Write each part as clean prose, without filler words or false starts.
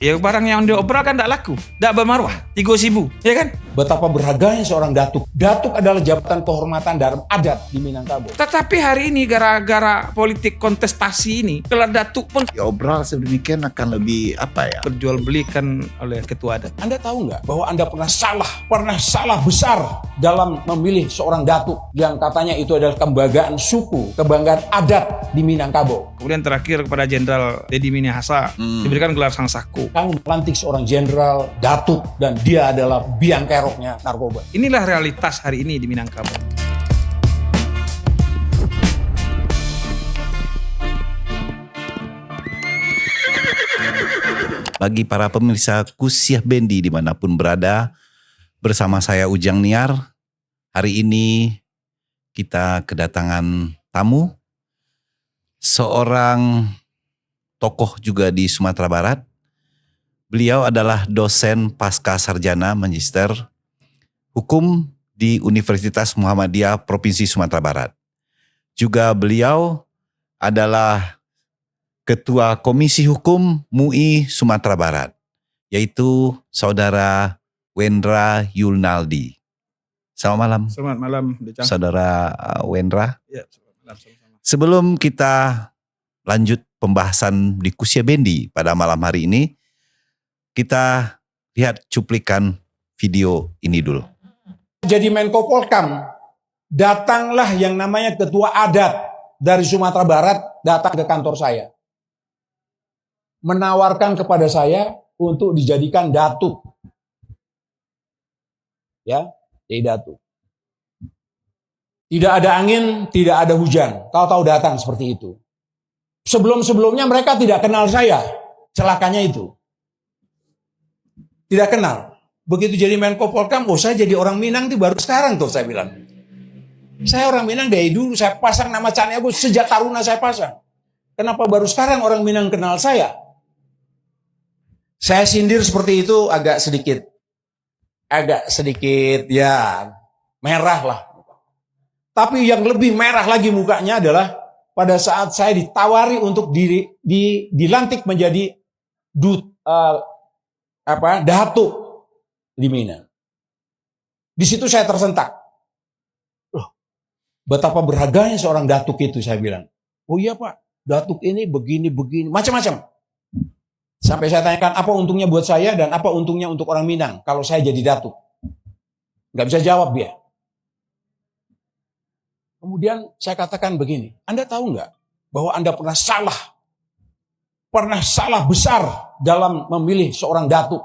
Ya barang yang diobrol kan tidak laku, tidak bermarwah, 3.000, ya kan? Betapa berharganya seorang datuk. Datuk adalah jabatan kehormatan dalam adat di Minangkabau. Tetapi hari ini gara-gara politik kontestasi ini, gelar datuk pun Diobral sedemikian akan lebih perjualbelikan oleh ketua adat. Anda tahu nggak bahwa Anda pernah salah besar dalam memilih seorang datuk yang katanya itu adalah kebanggaan suku, kebanggaan adat di Minangkabau. Kemudian terakhir kepada Jenderal Deddy Minahasa diberikan gelar Sang Sako. Kamu melantik seorang jenderal, datuk, dan dia adalah biang keroknya narkoba. Inilah realitas hari ini di Minangkabau. bagi para pemirsa Kusiah Bendi dimanapun berada. Bersama saya Ujang Niar. Hari ini kita kedatangan tamu, seorang tokoh juga di Sumatera Barat. Beliau adalah dosen pasca sarjana magister hukum di Universitas Muhammadiyah Provinsi Sumatera Barat. Juga beliau adalah Ketua Komisi Hukum MUI Sumatera Barat, yaitu Saudara Wendra Yulnaldi. Selamat malam. Selamat malam, Decang. Saudara Wendra. Ya, selamat malam. Sama-sama. Sebelum kita lanjut pembahasan di Kusiah Bendi pada malam hari ini, kita lihat cuplikan video ini dulu. Jadi Menko Polkam, datanglah yang namanya ketua adat dari Sumatera Barat datang ke kantor saya. Menawarkan kepada saya untuk dijadikan datuk. Ya, jadi datuk. Tidak ada angin, tidak ada hujan. Tahu-tahu datang seperti itu. Sebelum-sebelumnya mereka tidak kenal saya. Celakanya itu. Tidak kenal. Begitu jadi Menko Polkam, saya jadi orang Minang itu baru sekarang tuh saya bilang. Saya orang Minang dari dulu, saya pasang nama Caniago sejak Taruna saya pasang. Kenapa baru sekarang orang Minang kenal saya? Saya sindir seperti itu agak sedikit ya merah lah. Tapi yang lebih merah lagi mukanya adalah pada saat saya ditawari untuk dilantik menjadi datuk di Minang. Di situ saya tersentak. Loh, betapa berharganya seorang datuk itu, saya bilang. Oh iya Pak, datuk ini begini, macam-macam. Sampai saya tanyakan apa untungnya buat saya dan apa untungnya untuk orang Minang kalau saya jadi datuk. Nggak bisa jawab dia. Kemudian saya katakan begini, Anda tahu nggak bahwa Anda pernah salah besar dalam memilih seorang datuk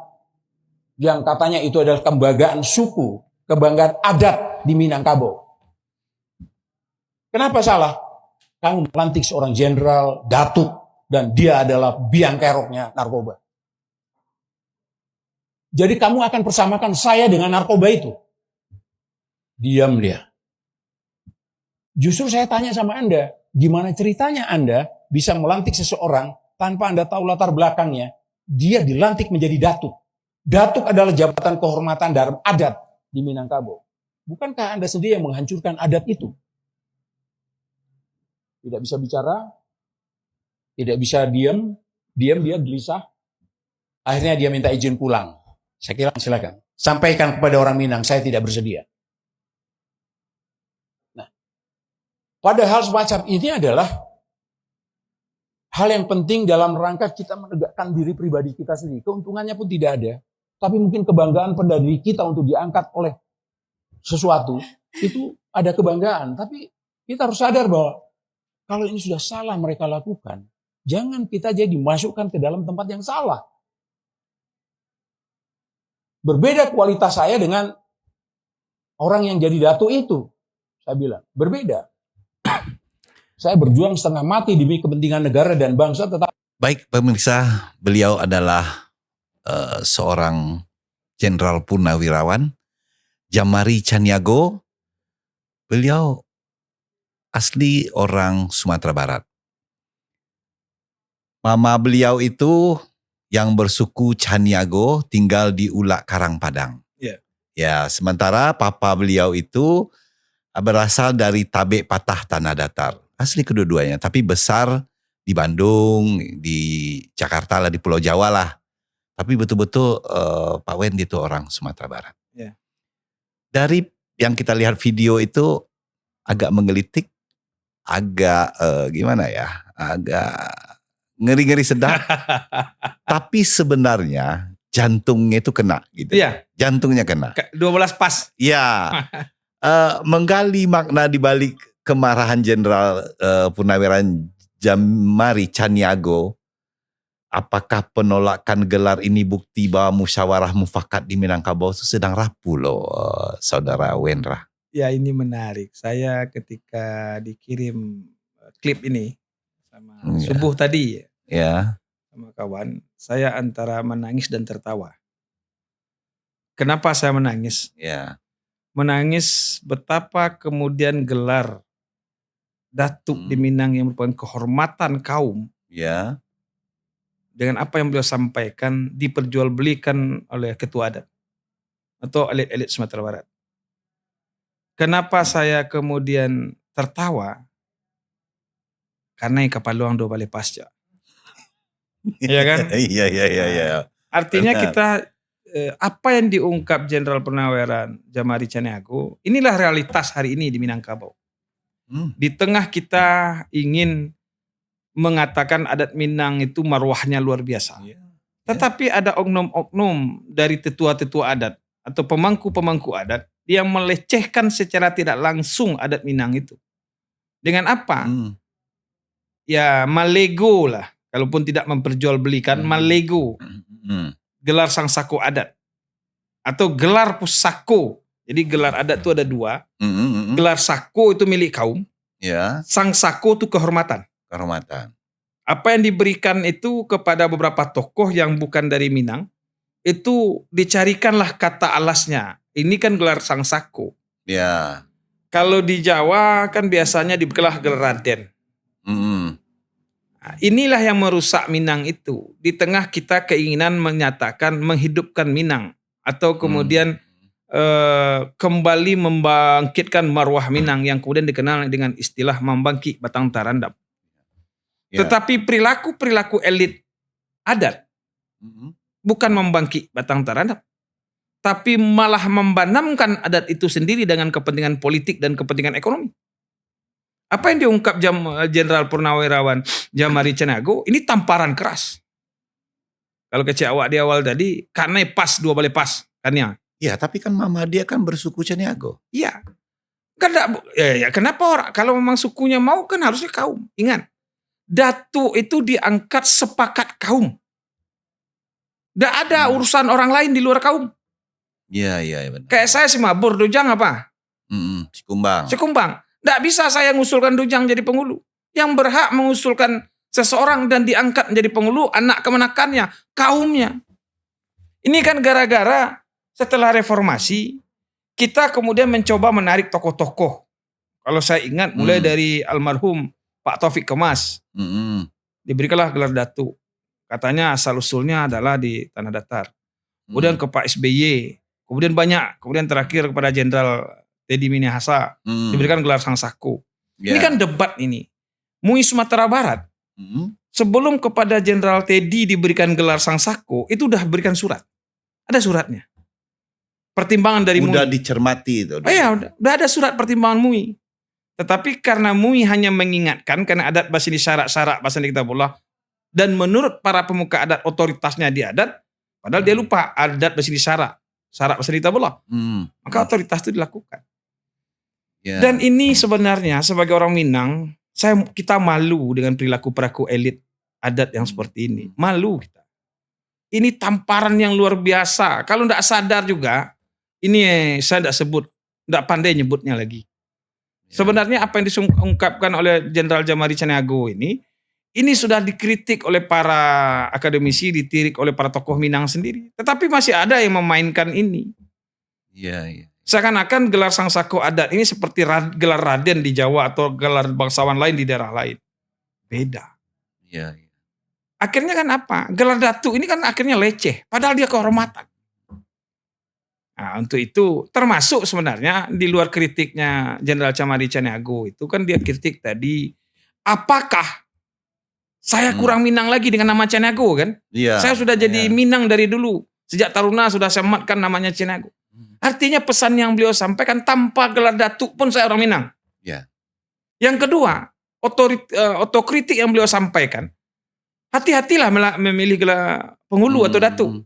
yang katanya itu adalah kebanggaan suku, kebanggaan adat di Minangkabau. Kenapa salah? Kamu melantik seorang jenderal, datuk, dan dia adalah biang keroknya narkoba. Jadi kamu akan persamakan saya dengan narkoba itu. Diam dia. Justru saya tanya sama Anda, gimana ceritanya Anda bisa melantik seseorang tanpa Anda tahu latar belakangnya, dia dilantik menjadi datuk. Datuk adalah jabatan kehormatan dalam adat di Minangkabau. Bukankah Anda sendiri yang menghancurkan adat itu? Tidak bisa bicara, tidak bisa diam dia gelisah. Akhirnya dia minta izin pulang. Saya kira silakan. Sampaikan kepada orang Minang, saya tidak bersedia. Nah, padahal semacam ini adalah hal yang penting dalam rangka kita menegakkan diri pribadi kita sendiri. Keuntungannya pun tidak ada. Tapi mungkin kebanggaan pada diri kita untuk diangkat oleh sesuatu, itu ada kebanggaan. Tapi kita harus sadar bahwa kalau ini sudah salah mereka lakukan, jangan kita jadi dimasukkan ke dalam tempat yang salah. Berbeda kualitas saya dengan orang yang jadi datuk itu. Saya bilang, berbeda. Saya berjuang setengah mati demi kepentingan negara dan bangsa tetap. Baik pemirsa, beliau adalah seorang jenderal purnawirawan, Jamari Caniago. Beliau asli orang Sumatera Barat. Mama beliau itu yang bersuku Caniago tinggal di Ulak Karang Padang. Yeah. Ya, sementara papa beliau itu berasal dari Tabek Patah Tanah Datar. Asli kedua-duanya, tapi besar di Bandung, di Jakarta lah, di Pulau Jawa lah. Tapi betul-betul Pak Wendy itu orang Sumatera Barat. Ya. Dari yang kita lihat video itu agak menggelitik, agak gimana ya, agak ngeri-ngeri sedap. Tapi sebenarnya jantungnya itu kena gitu. Iya. Jantungnya kena. 12 pas. Ya, menggali makna di balik kemarahan Jenderal Purnawirawan Jamari Caniago. Apakah penolakan gelar ini bukti bahwa musyawarah mufakat di Minangkabau itu sedang rapuh loh, Saudara Wendra? Ya, ini menarik. Saya ketika dikirim klip ini sama subuh tadi Ya. sama kawan, saya antara menangis dan tertawa. Kenapa saya menangis? Ya. Menangis betapa kemudian gelar Datuk di Minang yang merupakan kehormatan kaum, Ya. dengan apa yang beliau sampaikan diperjualbelikan oleh ketua adat atau elit-elit Sumatera Barat. Kenapa saya kemudian tertawa? Karena yang kapaluang do bale pasca. Iya kan? Iya. Artinya Benar. kita apa yang diungkap Jenderal Purnawirawan Jamari Caniago, inilah realitas hari ini di Minangkabau. Di tengah kita ingin mengatakan adat Minang itu marwahnya luar biasa. Tetapi ada oknum-oknum dari tetua-tetua adat atau pemangku-pemangku adat yang melecehkan secara tidak langsung adat Minang itu. Dengan apa? Ya malego lah. Kalaupun tidak memperjualbelikan, malego. Gelar sang sako adat. Atau gelar pusako. Jadi gelar adat itu ada 2. Gelar sako itu milik kaum. Ya. Sang sako itu kehormatan. Kehormatan. Apa yang diberikan itu kepada beberapa tokoh yang bukan dari Minang, itu dicarikanlah kata alasnya. Ini kan gelar sang sako. Ya. Kalau di Jawa kan biasanya diberilah gelar Raden. Nah, inilah yang merusak Minang itu. Di tengah kita keinginan menyatakan menghidupkan Minang. Atau kemudian kembali membangkitkan marwah Minang yang kemudian dikenal dengan istilah membangkit batang tarandap. Ya. Tetapi perilaku elit adat bukan membangkit batang tarandap. Tapi malah membanamkan adat itu sendiri dengan kepentingan politik dan kepentingan ekonomi. Apa yang diungkap Jenderal Purnawirawan Jamari Caniago ini tamparan keras. Kalau kecil awak di awal tadi, karena pas 2 bale pas kan ya. Ya, tapi kan Mama dia kan bersuku Caniago. Iya. Kenapa orang kalau memang sukunya mau kan harusnya kaum. Ingat, Datuk itu diangkat sepakat kaum. Tidak ada urusan orang lain di luar kaum. Iya benar. Kayak saya si Mabur Dujang apa? Sikumbang. Tidak bisa saya mengusulkan Dujang jadi penghulu. Yang berhak mengusulkan seseorang dan diangkat menjadi penghulu anak kemenakannya, kaumnya. Ini kan gara-gara setelah reformasi kita kemudian mencoba menarik tokoh-tokoh. Kalau saya ingat mulai dari almarhum Pak Taufik Kemas. Diberikanlah gelar Datuk. Katanya asal usulnya adalah di Tanah Datar. Kemudian ke Pak SBY. Kemudian banyak. Kemudian terakhir kepada Jenderal Teddy Minahasa. Diberikan gelar sang sako. Ini kan debat ini. MUI Sumatera Barat. Sebelum kepada Jenderal Teddy diberikan gelar sang sako, itu udah berikan surat. Ada suratnya. Pertimbangan dari MUI. Udah dicermati itu. Udah ada surat pertimbangan MUI. Tetapi karena MUI hanya mengingatkan karena adat basini syarak-syarak bahasa kitabullah dan menurut para pemuka adat otoritasnya di adat, padahal dia lupa adat basini syarak bahasa kitabullah. Maka otoritas itu dilakukan. Dan ini sebenarnya sebagai orang Minang, kita malu dengan perilaku elit adat yang seperti ini. Malu kita. Ini tamparan yang luar biasa. Kalau tidak sadar juga, ini saya tidak pandai nyebutnya lagi. Sebenarnya apa yang diungkapkan oleh Jenderal Jamari Caniago ini sudah dikritik oleh para akademisi, ditirik oleh para tokoh Minang sendiri. Tetapi masih ada yang memainkan ini. Iya. Seakan-akan gelar sang sako adat ini seperti gelar Raden di Jawa atau gelar bangsawan lain di daerah lain. Beda. Iya. Akhirnya kan apa? Gelar Datuk ini kan akhirnya leceh. Padahal dia kehormatan. Nah, untuk itu termasuk sebenarnya di luar kritiknya Jenderal Jamari Caniago itu kan dia kritik tadi apakah Saya kurang Minang lagi dengan nama Caniago kan. Iya. Saya sudah jadi Iya. Minang dari dulu. Sejak taruna sudah saya ematkan namanya Caniago. Artinya pesan yang beliau sampaikan tanpa gelar datuk pun saya orang Minang. Ya. Yang kedua, otokritik yang beliau sampaikan. Hati-hatilah memilih gelar penghulu atau datuk.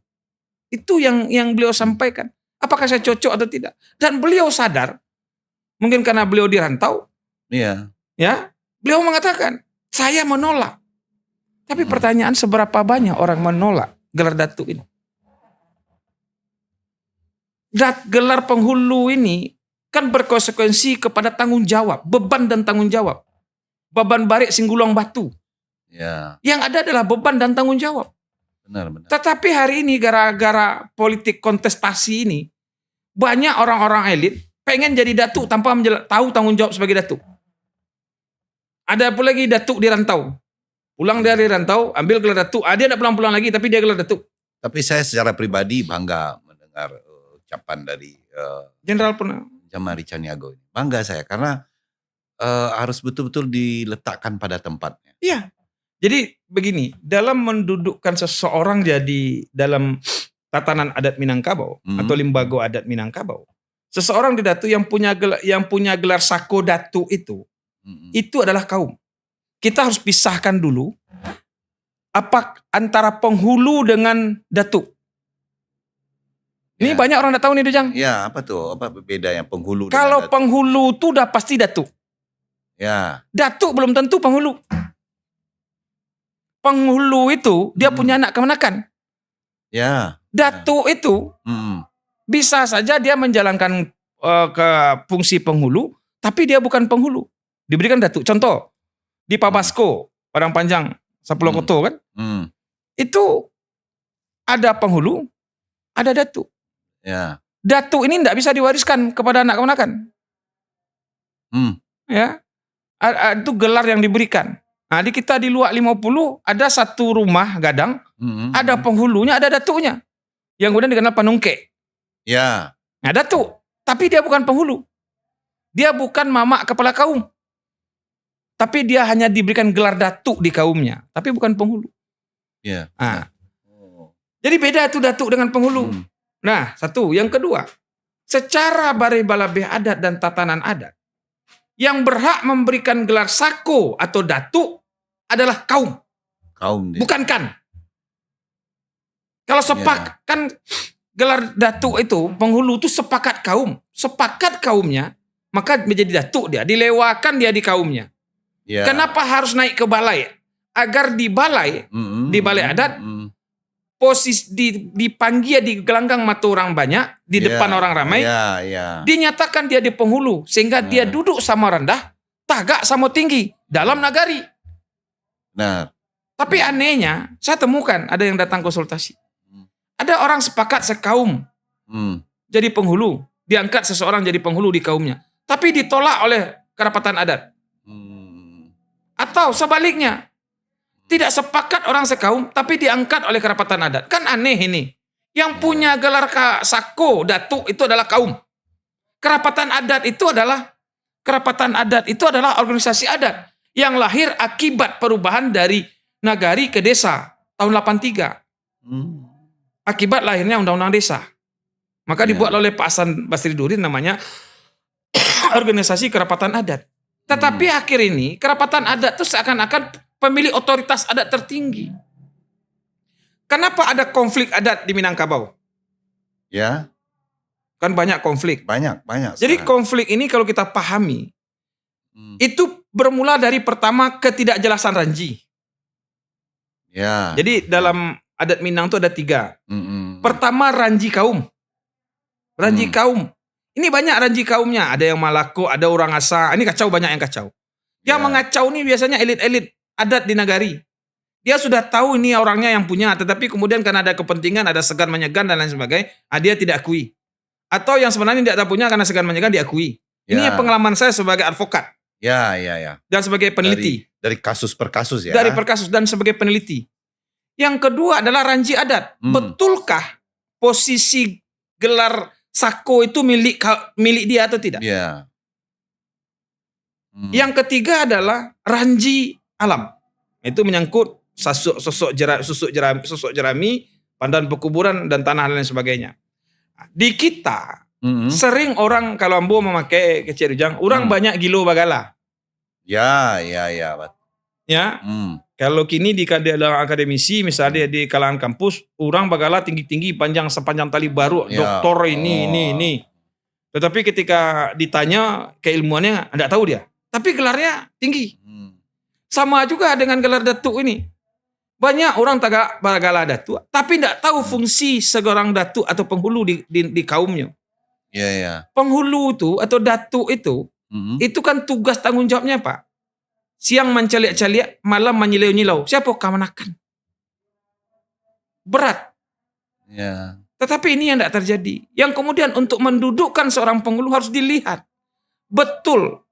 Itu yang beliau sampaikan. Apakah saya cocok atau tidak? Dan beliau sadar, mungkin karena beliau dirantau, Iya. ya, beliau mengatakan, saya menolak. Tapi pertanyaan seberapa banyak orang menolak gelar datuk ini? Gelar penghulu ini kan berkonsekuensi kepada tanggung jawab, beban dan tanggung jawab. Beban barik singgulong batu. Ya. Yang ada adalah beban dan tanggung jawab. Benar. Tetapi hari ini gara-gara politik kontestasi ini, banyak orang-orang elit pengen jadi datuk tanpa tahu tanggung jawab sebagai datuk. Ada pula lagi datuk di rantau. Pulang dari rantau, ambil gelar datuk. Dia tidak pulang-pulang lagi, tapi dia gelar datuk. Tapi saya secara pribadi bangga mendengar ucapan dari Jenderal pernah. Jamari Caniago. Bangga saya karena harus betul-betul diletakkan pada tempatnya. Iya. Jadi begini, dalam mendudukkan seseorang jadi dalam tatanan adat Minangkabau atau limbago adat Minangkabau, seseorang di datu yang punya gelar sako datu itu adalah kaum. Kita harus pisahkan dulu apa antara penghulu dengan datu. Ini banyak orang tidak tahu nih Dujang. Ya, apa tuh? Apa beda yang penghulu Kalau dengan datuk? penghulu itu udah pasti datu. Ya. Datuk belum tentu penghulu. Penghulu itu dia punya anak kemenakan. Ya. Datuk itu bisa saja dia menjalankan ke fungsi penghulu, tapi dia bukan penghulu. Diberikan datuk. Contoh, di Pabasko, Padang Panjang, Sapulukoto kan, itu ada penghulu, ada datuk. Ya. Datuk ini tidak bisa diwariskan kepada anak kemenakan. Ya, itu gelar yang diberikan. Nah, di kita di Luak 50 ada satu rumah gadang, ada penghulunya, ada datuknya. Yang kemudian dikenal Panungke. Ya. Nah, datuk, tapi dia bukan penghulu. Dia bukan mamak kepala kaum. Tapi dia hanya diberikan gelar datuk di kaumnya, tapi bukan penghulu. Ya. Nah, jadi beda itu datuk dengan penghulu. Nah, satu. Yang kedua, secara Balai Balabeh Adat dan Tatanan Adat, yang berhak memberikan gelar sako atau datuk adalah kaum. Kaum dia. Bukan kan. Kalau kan gelar datuk itu, penghulu itu sepakat kaum. Sepakat kaumnya, maka menjadi datuk dia. Dilewakan dia di kaumnya. Ya. Kenapa harus naik ke balai? Agar di balai, di balai adat, posisi dipanggil di gelanggang mata orang banyak, di depan orang ramai, dinyatakan dia di penghulu, sehingga dia duduk sama rendah, tagak sama tinggi dalam nagari. Nah, tapi anehnya, saya temukan ada yang datang konsultasi. Ada orang sepakat sekaum jadi penghulu, diangkat seseorang jadi penghulu di kaumnya, tapi ditolak oleh kerapatan adat. Atau sebaliknya, tidak sepakat orang sekaum, tapi diangkat oleh kerapatan adat. Kan aneh ini. Yang punya gelar sako, datuk itu adalah kaum. Kerapatan adat itu adalah organisasi adat yang lahir akibat perubahan dari nagari ke desa tahun 83. Akibat lahirnya undang-undang desa. Maka dibuat oleh Pak Hasan Basri Durin namanya organisasi kerapatan adat. Tetapi akhir ini kerapatan adat itu seakan-akan pemilik otoritas adat tertinggi. Kenapa ada konflik adat di Minangkabau? ya, Kan banyak konflik. banyak. Jadi konflik ini kalau kita pahami, itu bermula dari pertama ketidakjelasan ranji. Ya. Jadi dalam adat Minang itu ada 3. Pertama ranji kaum. Ranji kaum. Ini banyak ranji kaumnya. Ada yang Malako, ada orang Asa. Ini kacau, banyak yang kacau. Yang mengacau ini biasanya elit-elit adat di nagari. Dia sudah tahu ini orangnya yang punya, tetapi kemudian karena ada kepentingan, ada segan menyegan dan lain sebagainya, dia tidak akui. Atau yang sebenarnya tidak punya karena segan menyegan diakui. Ini yang pengalaman saya sebagai advokat. Ya. Dan sebagai peneliti. Dari kasus per kasus ya. Dari per kasus dan sebagai peneliti. Yang kedua adalah ranji adat. Betulkah posisi gelar sako itu milik dia atau tidak? Ya. Yang ketiga adalah ranji alam. Itu menyangkut sosok jerami, pandan pekuburan dan tanah dan lain sebagainya. Di kita sering orang kalau ambo memakai kecil ujang, orang banyak gilo bagala. Ya. Ya. Kalau kini di kalangan akademisi, misalnya di kalangan kampus, orang bagala tinggi-tinggi panjang sepanjang tali baru, doktor ini. Tetapi ketika ditanya keilmuannya, enggak tahu dia. Tapi gelarnya tinggi. Sama juga dengan gelar datuk ini. Banyak orang tagak bagala datuk, tapi enggak tahu fungsi seorang datuk atau penghulu di kaumnya. Ya. Penghulu itu atau datuk itu kan tugas tanggung jawabnya, Pak. Siang menceliak-celiak, malam menyilau-nyilau. Siapa kamanakan? Berat. Ya. Tetapi ini yang tidak terjadi. Yang kemudian untuk mendudukkan seorang penghulu harus dilihat. Betul.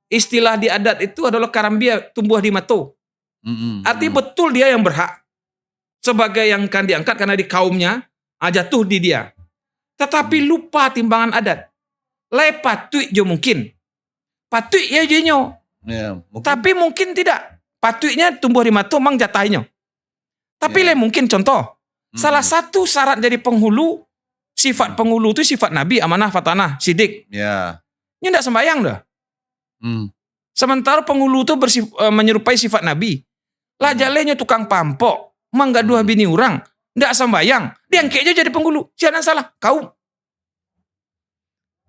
Istilah di adat itu adalah karambia tumbuh di mato. Artinya betul dia yang berhak. Sebagai yang akan diangkat karena di kaumnya, jatuh di dia. Tetapi lupa timbangan adat. Lai patui jo mungkin. Patui ya jenyo. Ya, Tapi mungkin tidak. Patuinya tumbuh di mato mang jatahnya. Tapi mungkin contoh. Salah satu syarat jadi penghulu, sifat penghulu itu sifat Nabi, amanah, fatanah, sidik. Ya. Ini tidak sembahyang dah. Sementara penghulu itu menyerupai sifat Nabi. Lah jalenya tukang pampok, manggaduh bini orang, tidak sembahyang. Diangkat aja jadi penghulu. Siapa yang salah? Kaum.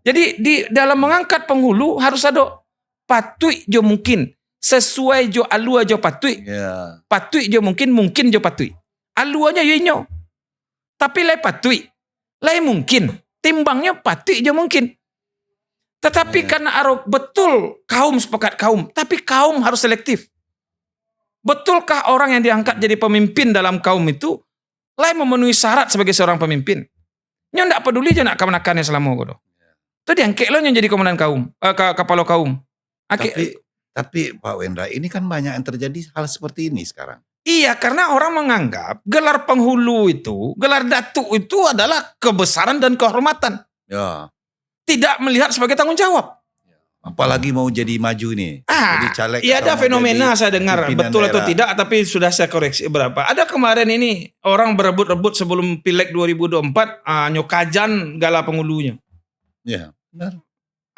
Jadi di dalam mengangkat penghulu harus ada patui jo mungkin. Sesuai jo alua jo patui. Ya. Patui jo mungkin jo patui. Aluanya yenyo. Tapi lai patui. Lai mungkin. Timbangnya patui jo mungkin. Tetapi karena betul kaum sepakat kaum. Tapi kaum harus selektif. Betulkah orang yang diangkat jadi pemimpin dalam kaum itu lai memenuhi syarat sebagai seorang pemimpin? Nyo ndak peduli je nak kamanakannya selama godo. Itu diangkat lo yang jadi komandan kaum, kepala kaum. Tapi Pak Wendra, ini kan banyak yang terjadi hal seperti ini sekarang. Iya, karena orang menganggap gelar penghulu itu, gelar datuk itu adalah kebesaran dan kehormatan. Ya. Tidak melihat sebagai tanggung jawab. Apalagi mau jadi maju nih. Jadi caleg. Iya ada atau mau fenomena jadi saya dengar, pimpinan betul atau daerah. tidak, tapi sudah saya koreksi berapa. Ada kemarin ini orang berebut-rebut sebelum Pileg 2024, nyokajan gala penghulunya. Ya, benar.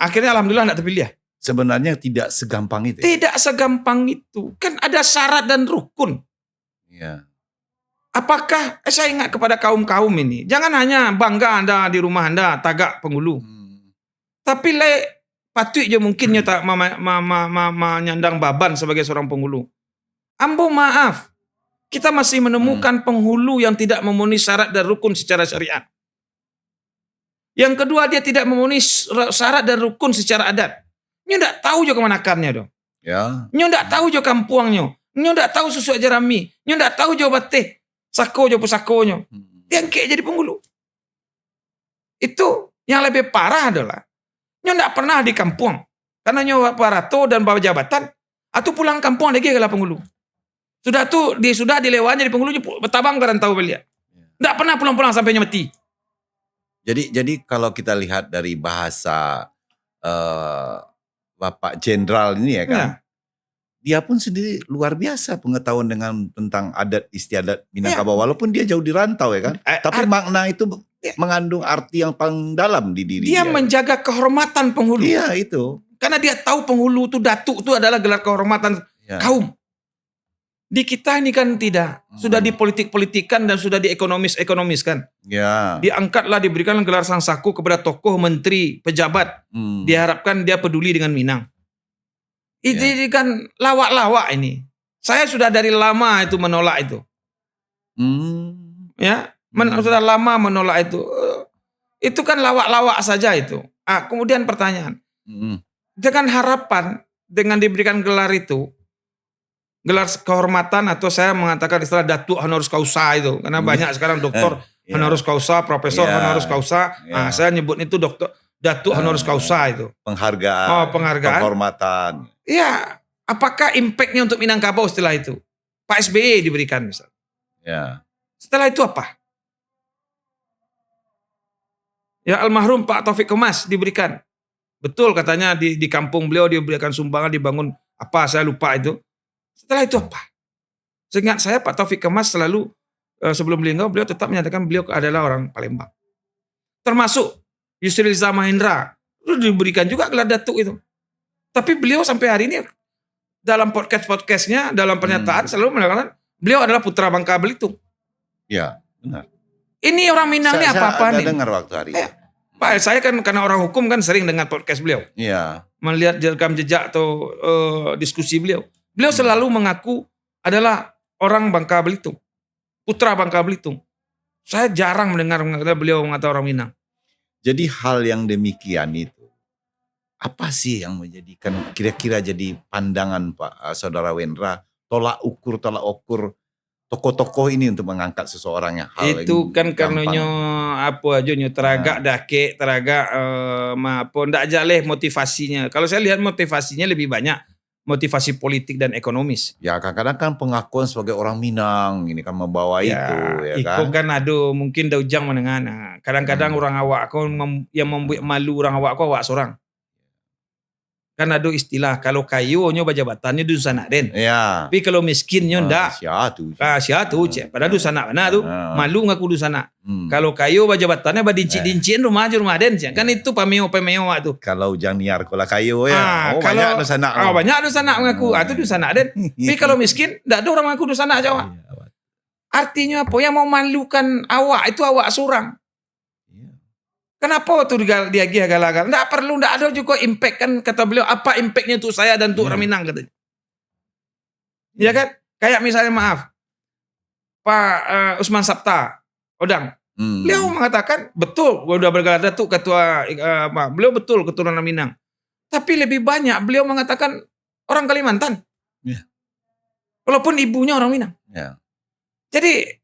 Akhirnya alhamdulillah tidak terpilih ya. Sebenarnya tidak segampang itu. Tidak segampang itu. Kan ada syarat dan rukun. Ya. Apakah, saya ingat kepada kaum-kaum ini, jangan hanya bangga Anda di rumah Anda tagak penghulu. Tapi patut je mungkin tak menyandang baban sebagai seorang penghulu. Ambo maaf, kita masih menemukan penghulu yang tidak memenuhi syarat dan rukun secara syariat. Yang kedua, dia tidak memenuhi syarat dan rukun secara adat. Nyo ndak tahu jo kemanakannya dong. Ya. Nyo ndak tahu jo kampuangnya. Nyo ndak tahu susu jerami. Nyo ndak tahu jo bateh. Sako jo pusakonyo. Dia kayak jadi penghulu. Itu yang lebih parah adalah nyo ndak pernah di kampung. Karena nyo parato dan bawa jabatan atau pulang kampung lagi kalau penghulu. Sudah dilewatnya di penghulu bertabang kan tahu belia. Ndak pernah pulang-pulang sampai nyo mati. Jadi kalau kita lihat dari bahasa Bapak Jenderal ini ya kan. Ya. Dia pun sendiri luar biasa pengetahuan tentang adat istiadat Minangkabau. Walaupun dia jauh di rantau ya kan. Tapi makna itu mengandung arti yang paling dalam di diri dia. Dia menjaga kehormatan penghulu. Iya itu. Karena dia tahu penghulu itu datuk itu adalah gelar kehormatan kaum. Di kita ini kan tidak. Sudah dipolitik-politikan dan sudah diekonomiskan. Ya. Diangkatlah, diberikan gelar sang saku kepada tokoh, menteri, pejabat. Diharapkan dia peduli dengan Minang. Itu kan lawak-lawak ini. Saya sudah dari lama itu menolak itu. Ya, sudah lama menolak itu. Itu kan lawak-lawak saja itu. Kemudian pertanyaan. Dengan harapan, dengan diberikan gelar itu, gelar kehormatan atau saya mengatakan istilah datuk honoris causa itu. Karena banyak sekarang doktor honoris causa, profesor honoris causa. Saya nyebut itu datuk honoris causa itu. Penghargaan. Penghargaan. Penghormatan. Iya, apakah impactnya untuk Minangkabau setelah itu? Pak SBY diberikan misalnya. Ya. Setelah itu apa? Ya almarhum Pak Taufik Kemas diberikan. Betul katanya di kampung beliau diberikan sumbangan dibangun apa saya lupa itu. Setelah itu apa? Seingat saya Pak Taufik Kemas selalu sebelum beliau tetap menyatakan beliau adalah orang Palembang. Termasuk Yusril Iza Mahendra itu diberikan juga gelar datuk itu. Tapi beliau sampai hari ini dalam podcast-podcastnya, dalam pernyataan selalu mengatakan beliau adalah putra Bangka Belitung. Ya, benar. Ini orang Minang ini apa-apa nih? Saya dengar waktu hari itu. Pak, saya kan karena orang hukum kan sering dengar podcast beliau. Iya. Melihat rekam jejak atau diskusi beliau. Beliau selalu mengaku adalah orang Bangka Belitung. Putra Bangka Belitung. Saya jarang mendengar beliau mengatakan orang Minang. Jadi hal yang demikian itu, apa sih yang menjadikan kira-kira jadi pandangan Pak Saudara Wendra, tolak ukur tokoh-tokoh ini untuk mengangkat seseorang yang hal itu kan karenanya apa aja teragak dake teragak apa ndak jaleh motivasinya. Kalau saya lihat motivasinya lebih banyak motivasi politik dan ekonomis. Ya kadang-kadang kan pengakuan sebagai orang Minang ini kan membawa itu ya Iko kan. kan ada mungkin dah ujang menengah. Nah, kadang-kadang orang awak kau yang membuat malu orang awak kau awak seorang. Kan ada istilah kalau kayunya bajabatannya du sanak den. Ya. Tapi kalau miskinnya ndak. Siatu cek. Padahal du sanak mana tu malu ngaku du sanak. Kalau kayu bajabatannya badincin-dincin rumah den cek. Kan itu pameo tu. Kalau ujang niar kola kayu ya. Kalau banyak du sanak. Banyak du sanak ngaku. Itu du sanak den. Tapi kalau miskin ndak ada orang ngaku du sanak Jawa. Artinya apa? Yang mau malukan awak itu awak seorang. Kenapa tuh dia gagal-gagal? Nggak perlu, nggak ada juga impact kan kata beliau. Apa impactnya untuk saya dan untuk orang Minang katanya. Ya kan? Kayak misalnya maaf, Pak Usman Sabta, Odang. Beliau mengatakan betul, udah bergelar datuk ketua, beliau betul keturunan Minang. Tapi lebih banyak beliau mengatakan orang Kalimantan. Walaupun ibunya orang Minang. Jadi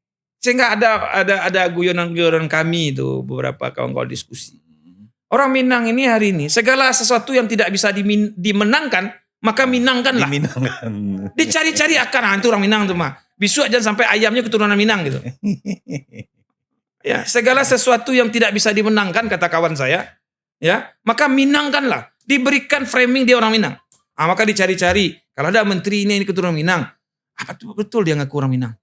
sehingga ada guyonan-guyonan kami itu beberapa kawan-kawan diskusi. Orang Minang ini hari ini segala sesuatu yang tidak bisa dimenangkan maka minangkanlah. Dicari-cari akar itu orang Minang tuh mah. Besok jangan sampai ayamnya keturunan Minang gitu. Ya, segala sesuatu yang tidak bisa dimenangkan kata kawan saya, ya, maka minangkanlah. Diberikan framing dia orang Minang. Maka dicari-cari. Kalau ada menteri ini keturunan Minang, apa tuh betul dia ngaku orang Minang?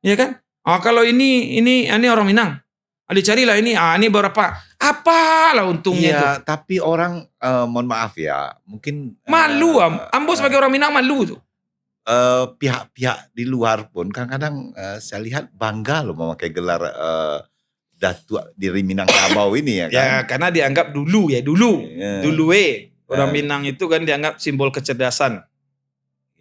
Ya kan? Kalau ini orang Minang. Dicarilah ini berapa? Apalah untungnya itu. Iya, tapi orang mohon maaf ya, mungkin malu. Ambo sebagai orang Minang malu tuh. Pihak-pihak di luar pun kadang-kadang saya lihat bangga loh memakai gelar Datuk dari Minangkabau ini ya kan. Ya, karena dianggap dulu. Orang Minang itu kan dianggap simbol kecerdasan.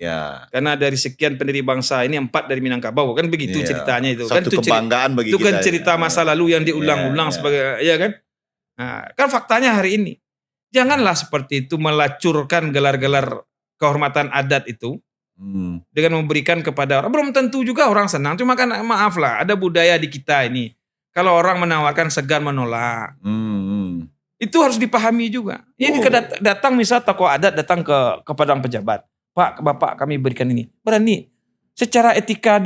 Ya. Karena dari sekian pendiri bangsa ini 4 dari Minangkabau kan begitu ceritanya itu. Satu kan kebanggaan bagi kita. Itu kan kita, cerita masa lalu yang diulang-ulang sebagai ya kan. Nah, kan faktanya hari ini janganlah seperti itu melacurkan gelar-gelar kehormatan adat itu dengan memberikan kepada orang. Belum tentu juga orang senang. Cuma kan maaf lah, ada budaya di kita ini. Kalau orang menawarkan segan menolak. Itu harus dipahami juga. Ini datang misal tokoh adat datang ke padang pejabat. Pak, Bapak kami berikan ini. Berani. Secara etika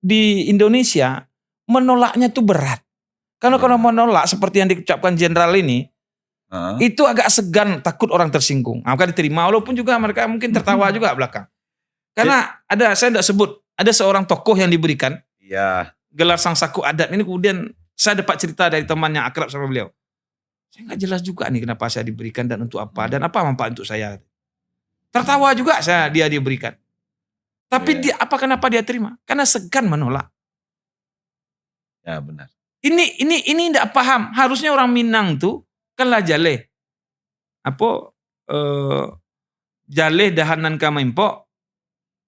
di Indonesia, menolaknya itu berat. Karena kalau menolak seperti yang diucapkan jenderal ini, itu agak segan, takut orang tersinggung. Maka diterima, walaupun juga mereka mungkin tertawa juga belakang. Karena saya tidak sebut, ada seorang tokoh yang diberikan gelar sang saku adat. Ini kemudian saya dapat cerita dari teman yang akrab sama beliau. Saya nggak jelas juga nih kenapa saya diberikan dan untuk apa. Dan apa manfaat untuk saya. Tertawa juga dia diberikan. Tapi kenapa dia terima? Karena segan menolak. Ya benar. Ini tidak paham. Harusnya orang Minang tuh kan lah jaleh. Jaleh dahanan kamaimpok,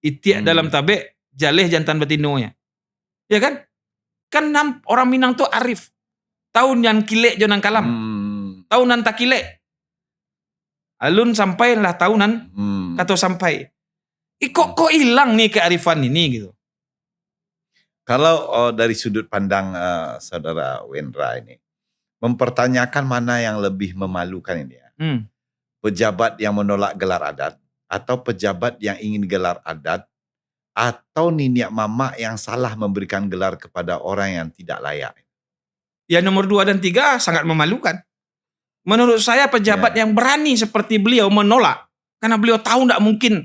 itiak dalam tabe, jaleh jantan betinonya. Ya kan? Kan orang Minang tuh arif. Tahun yang kilek jonan kalam. Tahunan tak kilek. Alun sampailah tahunan atau sampai. Kok hilang nih kearifan ini gitu. Kalau dari sudut pandang saudara Wendra ini, mempertanyakan mana yang lebih memalukan ini ya. Pejabat yang menolak gelar adat, atau pejabat yang ingin gelar adat, atau niniak mama yang salah memberikan gelar kepada orang yang tidak layak. Ya nomor 2 dan 3 sangat memalukan. Menurut saya pejabat yang berani seperti beliau menolak. Karena beliau tahu tidak mungkin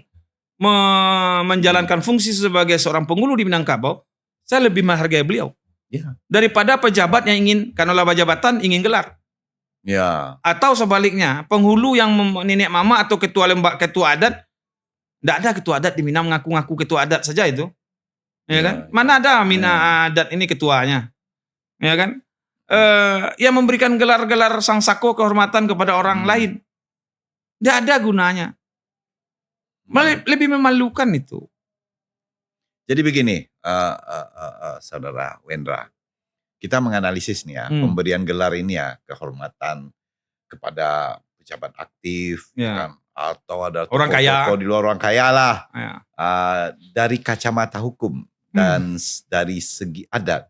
menjalankan fungsi sebagai seorang penghulu di Minangkabau, saya lebih menghargai beliau. Ya. Daripada pejabat yang ingin, karena laba jabatan ingin gelar. Ya. Atau sebaliknya, penghulu yang nenek mama atau ketua adat, tidak ada ketua adat di Minang mengaku-ngaku ketua adat saja itu. Ya kan? Mana ada adat ini ketuanya. Ya kan? Yang memberikan gelar-gelar sang sako kehormatan kepada orang lain. Tidak ada gunanya. Lebih memalukan itu. Jadi begini, Saudara Wendra, kita menganalisis nih ya, pemberian gelar ini ya, kehormatan kepada pejabat aktif, kan, atau ada orang kaya di luar, orang kaya lah, ya. Dari kacamata hukum dan dari segi adat,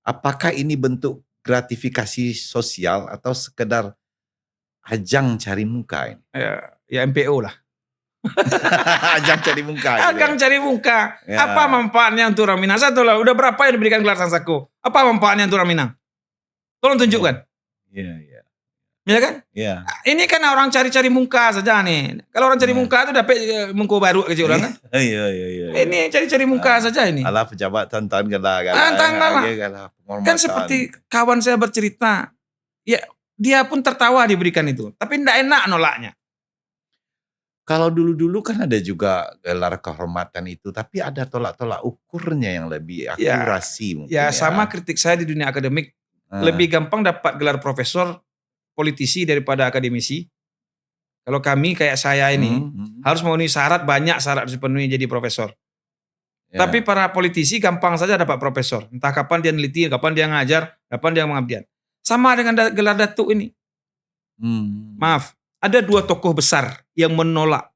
apakah ini bentuk gratifikasi sosial atau sekedar ajang cari muka ini? Ya MPO lah. Ajang cari muka. Ajang cari muka. Ya. Apa manfaatnya untuk orang Minang? Satu lah, udah berapa yang diberikan gelar sang sako? Apa manfaatnya untuk orang Minang? Tolong tunjukkan. Iya. Ya kan? Iya. Ini kan orang cari-cari muka saja nih. Kalau orang cari muka itu dapat muka baru kecil orang kan? Iya. Ini cari-cari muka saja ini. Alah pejabat tantan gelar. Kan seperti kawan saya bercerita. Ya, dia pun tertawa diberikan itu. Tapi tidak enak nolaknya. Kalau dulu-dulu kan ada juga gelar kehormatan itu, tapi ada tolak-tolak ukurnya yang lebih akurasi mungkin. Ya, sama kritik saya di dunia akademik. Lebih gampang dapat gelar profesor politisi daripada akademisi. Kalau kami kayak saya ini harus memenuhi syarat, banyak syarat harus dipenuhi jadi profesor. Ya. Tapi para politisi gampang saja dapat profesor. Entah kapan dia neliti, kapan dia ngajar, kapan dia mengabdian. Sama dengan gelar datuk ini. Maaf. Ada dua tokoh besar yang menolak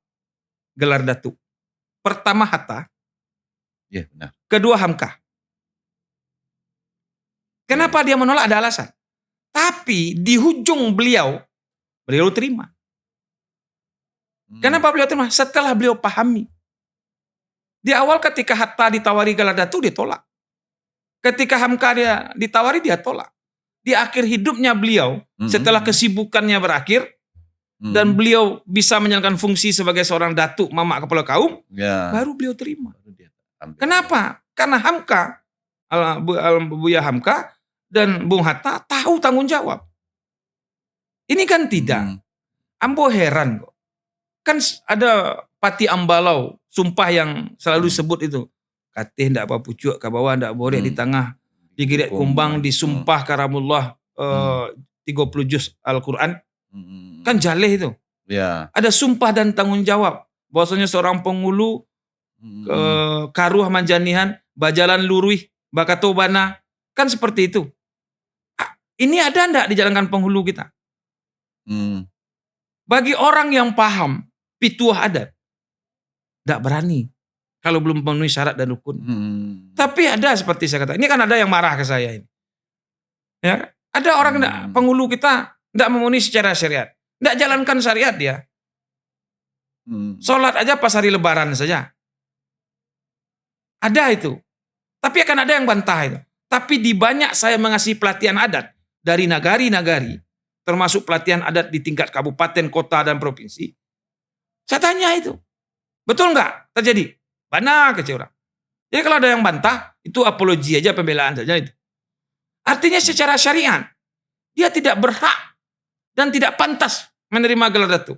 gelar datuk. Pertama Hatta, ya, benar. Kedua Hamka. Kenapa dia menolak? Ada alasan. Tapi di hujung beliau terima. Kenapa beliau terima? Setelah beliau pahami. Di awal ketika Hatta ditawari gelar datuk, dia tolak. Ketika Hamka dia ditawari, dia tolak. Di akhir hidupnya beliau, setelah kesibukannya berakhir, dan beliau bisa menjalankan fungsi sebagai seorang datuk, mamak kepala kaum, baru beliau terima. Kenapa? Karena Hamka, Buya Hamka dan Bung Hatta tahu tanggung jawab. Ini kan tidak. Ambo heran kok. Kan ada Pati Ambalau, sumpah yang selalu disebut itu. Katih ndak apa pucuk ke bawah, ndak borek di tengah, digiret kumbang, disumpah karamullah 30 juz Al-Quran. Kan jaleh itu. Ya. Ada sumpah dan tanggung jawab. Bahwasanya seorang penghulu karuh manjanihan, bajalan luruih, bakatobana. Kan seperti itu. Ini ada enggak dijalankan penghulu kita? Bagi orang yang paham pituah adat, enggak berani kalau belum memenuhi syarat dan rukun. Tapi ada seperti saya kata. Ini kan ada yang marah ke saya ini. Ya, ada orang penghulu kita enggak memenuhi secara syariat. Enggak jalankan syariat dia. Sholat aja pas hari lebaran saja. Ada itu. Tapi akan ada yang bantah itu. Tapi di banyak saya mengasih pelatihan adat dari nagari-nagari, termasuk pelatihan adat di tingkat kabupaten, kota, dan provinsi. Saya tanya itu. Betul nggak terjadi? Banyak kecil orang. Jadi kalau ada yang bantah, itu apologi aja, pembelaan saja itu. Artinya secara syariat, dia tidak berhak dan tidak pantas menerima gelar datuk.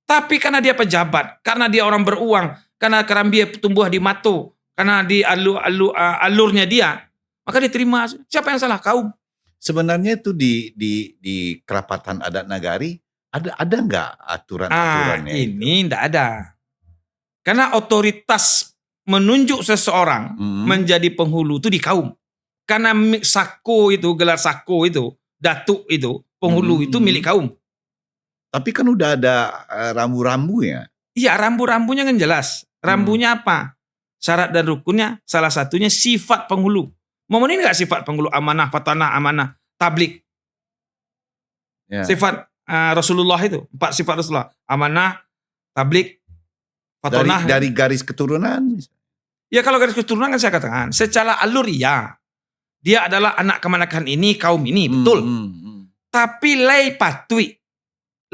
Tapi karena dia pejabat, karena dia orang beruang, karena kerambi tumbuh di mato, karena di alurnya dia, maka diterima. Siapa yang salah? Kaum. Sebenarnya itu di kerapatan adat nagari ada nggak aturan-aturannya? Ini enggak ada. Karena otoritas menunjuk seseorang menjadi penghulu itu di kaum. Karena sako itu, gelar sako itu, datuk itu, penghulu itu milik kaum. Tapi kan udah ada rambu-rambu ya? Iya, rambu-rambunya kan jelas. Rambunya apa? Syarat dan rukunnya salah satunya sifat penghulu. Memenuhi nggak sifat penghulu? Amanah, fatanah, amanah, tablik. Ya. Sifat Rasulullah itu, 4 sifat Rasulullah. Amanah, tablik, fatanah. Dari garis keturunan? Ya kalau garis keturunan kan saya katakan, secara alur ya. Dia adalah anak kemanakan ini, kaum ini, betul. Tapi lay patui.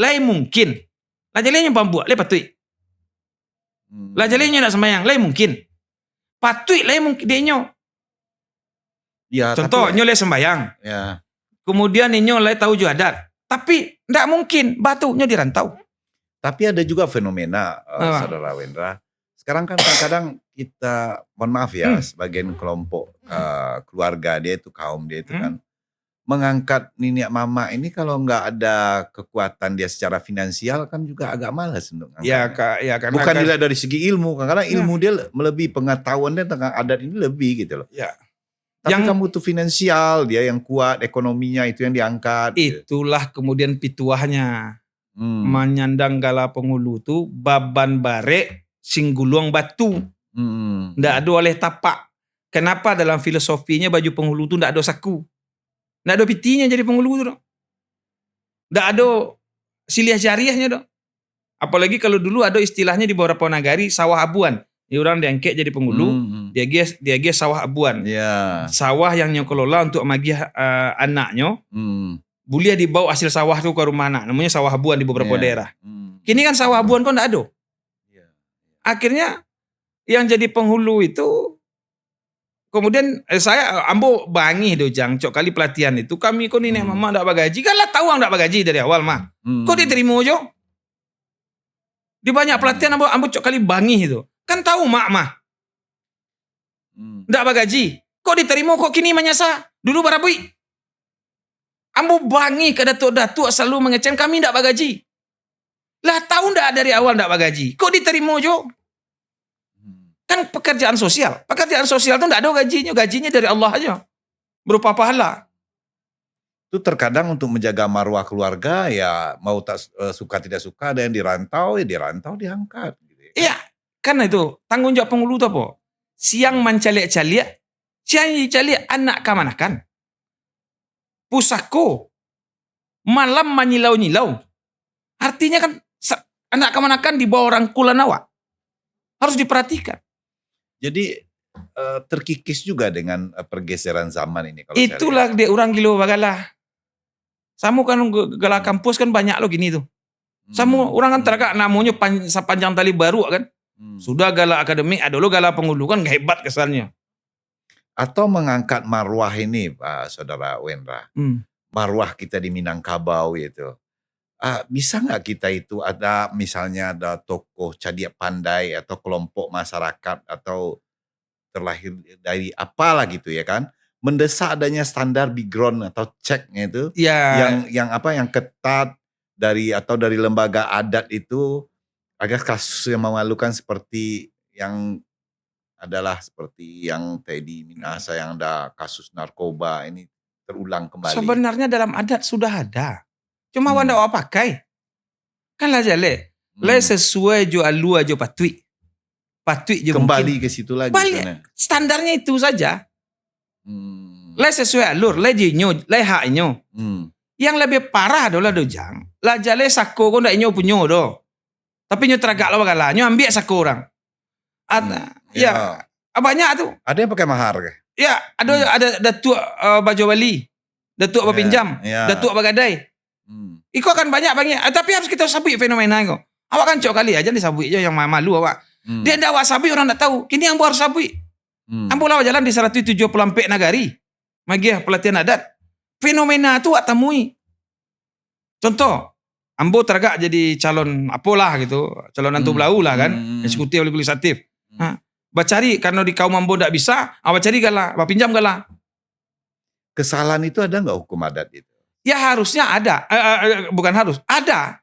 Lay mungkin. Lah jadi yang pambuat, lay patui. Lah jadi nyo nak sembahyang, lah mungkin. Patut lah mungkin dia nyo. Ya, Contoh, tapi, nyo lah sembahyang. ya. Kemudian nyo lah tahu juga adat. Tapi ndak mungkin batu nyo dirantau. Tapi ada juga fenomena, Apa? Saudara Wendra. Sekarang kan kadang-kadang kita, mohon maaf ya, sebagian kelompok keluarga dia itu, kaum dia itu kan, mengangkat nenek mama ini kalau nggak ada kekuatan dia secara finansial kan juga agak malas untuk Ya, ngangkatnya. ya karena Bukan dilihat dari segi ilmu, karena Ya. ilmu dia melebihi, pengetahuannya tentang adat ini lebih gitu loh. Ya. Tapi Yang- kamu butuh finansial, dia yang kuat, ekonominya itu yang diangkat. Gitu. itulah kemudian pituahnya. Hmm. Menyandang gala penghulu tu baban barek singguluang batu. Hmm. Ndak ada oleh tapak. Kenapa dalam filosofinya baju penghulu tu ndak ada saku? Ndak ada pitinya jadi penghulu tu. Dok. Ndak ada siliah jariahnya dok. Apalagi kalau dulu ada istilahnya di beberapa nagari sawah abuan. Dia orang diangkat jadi penghulu, dia ges sawah abuan. Ya. Sawah yang nyo kelola untuk magih anaknya, boleh dibawa hasil sawah tu ke rumah anak. Namanya sawah abuan di beberapa Ya. daerah. Kini kan sawah abuan kok ndak ada. Ya. Akhirnya yang jadi penghulu itu kemudian saya ambo bangi do jang cok kali pelatihan itu kami kok nenek mama ndak bagaji kan lah tahu ndak bagaji dari awal mah. Kok diterima aja? Di banyak pelatihan ambo cok kali bangi itu. Kan tahu mak mah ndak bagaji. Kok diterima kok kini menyasa? Dulu barabui. Ambo bangi ke datuk-datuk selalu mengecen kami ndak bagaji. Lah tahu ndak dari awal ndak bagaji. Kok diterima aja? Kan pekerjaan sosial. Pekerjaan sosial itu ndak ada gajinya. Gajinya dari Allah aja. Berupa pahala. Itu terkadang untuk menjaga marwah keluarga ya mau tak suka tidak suka ada yang dirantau ya dirantau diangkat. Gitu. Iya. Karena itu tanggung jawab penghulu itu apa? Siang mencaliak-caliak. Siang dicaliak anak kamanakan. Pusako. Malam menyilau-nyilau. Artinya kan anak kamanakan di bawah rangkulan awak. Harus diperhatikan. Jadi terkikis juga dengan pergeseran zaman ini. Kalau Itulah dia orang gilo bagalah. Samu kan gala kampus kan banyak lo gini tuh. Samu orang kan terkak namanya sepanjang tali baru kan. Sudah gala akademik, ada lo gala penghulu kan hebat kesannya. Atau mengangkat marwah ini Pak Saudara Wendra. Marwah kita di Minangkabau itu. Bisa nggak kita itu ada misalnya ada tokoh cadia pandai atau kelompok masyarakat atau terlahir dari apalah gitu ya kan mendesak adanya standar background atau ceknya itu Ya. yang ketat dari lembaga adat itu agar kasus yang memalukan seperti yang adalah seperti yang Teddy Minahasa yang ada kasus narkoba ini terulang kembali. Sebenarnya dalam adat sudah ada. Cuma wanda awak pakai. Kan lah jale. Lah sesuai jo alua jo patui. Patui jo kembali mungkin. ke situ lagi. Balik. Standarnya itu saja. Lah sesuai alur. Lah jinyo. Lah haknya. Yang lebih parah adalah dojang. Lah jale sako kau ndak inyo punya do. Tapi nyo teragak lah bagalah. Nyo ambil sako orang. Ya. Banyak tuh. Ada yang pakai mahar ke? Ya. Ada datuk baju wali. Datuk berpinjam. Datuk bergadai. Iko akan banyak. Tapi harus kita sabui fenomena itu. Awak kan cok kali aja disabui aja yang malu awak. Dia ndak awak sabui orang ndak tahu. Kini ambo harus sabui. Ambo lawa jalan di 174 nagari. Magiah pelatihan adat. Fenomena itu awak temui. Contoh, ambo tergak jadi calon apalah gitu. Calon antu belau lah kan. Eksekutif legislatif. Bacari karena di kaum ambo ndak bisa. Awak cari galah. Awak pinjam galah. Kesalahan itu ada nggak hukum adat itu? Ya harusnya ada. Bukan harus. Ada.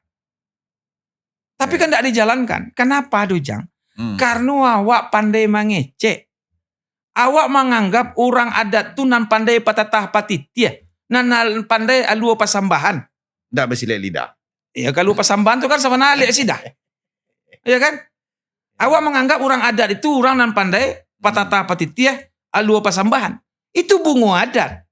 Tapi kan tidak dijalankan. Kenapa Dujang? Karena awak pandai mengecek. Awak menganggap orang adat tu nan pandai patatah patitia. Nan pandai alua pasambahan. Nggak bersilat lidah. Ya kalau pasambahan tu kan sama nalik sih dah. Ya kan? Awak menganggap orang adat itu orang nan pandai patatah patitia alua pasambahan. Itu bungo adat.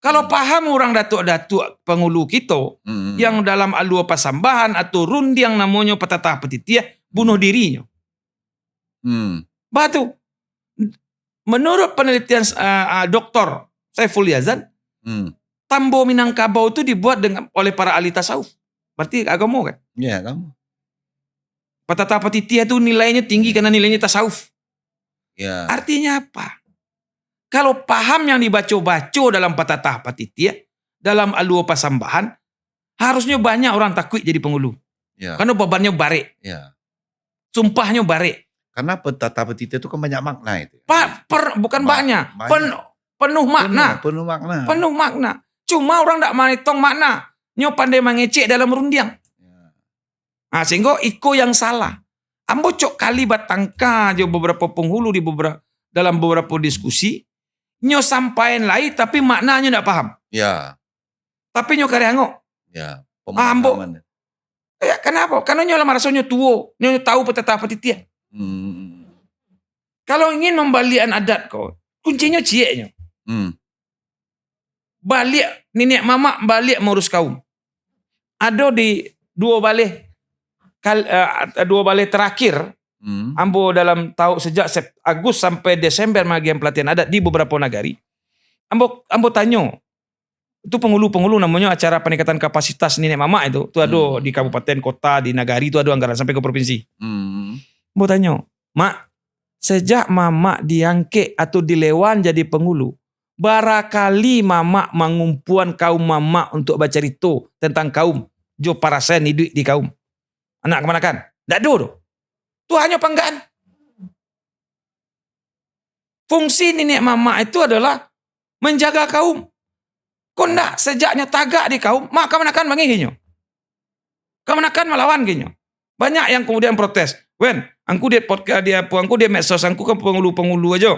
Kalau paham orang datuk-datuk penghulu kita yang dalam alua pasambahan atau rundi yang namanya patatah petitia bunuh dirinya. Batu. Menurut penelitian Dr. Saiful Yazan, Tambo Minangkabau itu dibuat oleh para ahli tasawuf. Berarti agama kan? Iya, kamu. Patata Patitia itu nilainya tinggi karena nilainya tasawuf. Ya. Artinya apa? Kalau paham yang dibaco-baco dalam Patata Patitia, dalam Aluo Pasambahan, harusnya banyak orang takwik jadi penghulu. Ya. Karena bebannya bare, Ya. sumpahnya bare. Karena Patata Patitia itu kan banyak makna itu. Bukan banyak, banyak. penuh makna. Penuh makna. Penuh makna. Cuma orang tak menghitung makna. Nyo pandai mengecek dalam rundiang. Ya. Nah, sehingga iko yang salah. Ambo cok kali batangka jo beberapa penghulu dalam beberapa diskusi. Nyo sampaikan lain tapi maknanya tidak paham. Ya. Tapi nyo kareangok. Ya. Ambo. Pemahaman. Ya, kenapa? Karena nyo lah merasa nyo tuo. Nyo tahu Patata Patitia. Kalau ingin membalikan adat kau, kuncinya cieknya. Balik nenek mama balik mengurus kaum. Ada di dua balik terakhir, ambo dalam tahu sejak Agustus sampai Desember bagian pelatihan adat di beberapa negari. Ambo tanya, itu penghulu namanya acara peningkatan kapasitas nenek mama itu ada di kabupaten kota di nagari itu ada anggaran sampai ke provinsi. Ambo tanya, mak, sejak mama diangkat atau dilewan jadi penghulu, barakali mama mengumpuan kaum mama untuk baca cerita tentang kaum jo parasen hidup di kaum. Anak kemanakan? Tak ada tu. Itu hanya panggaan. Fungsi nenek mama itu adalah menjaga kaum. Kau ndak sejaknya tagak di kaum, mak kemanakan mangihinyo. Kemanakan melawan ginyo. Banyak yang kemudian protes. Wen, angku dia podcast dia, angku dia medsos, angku kan penghulu aja.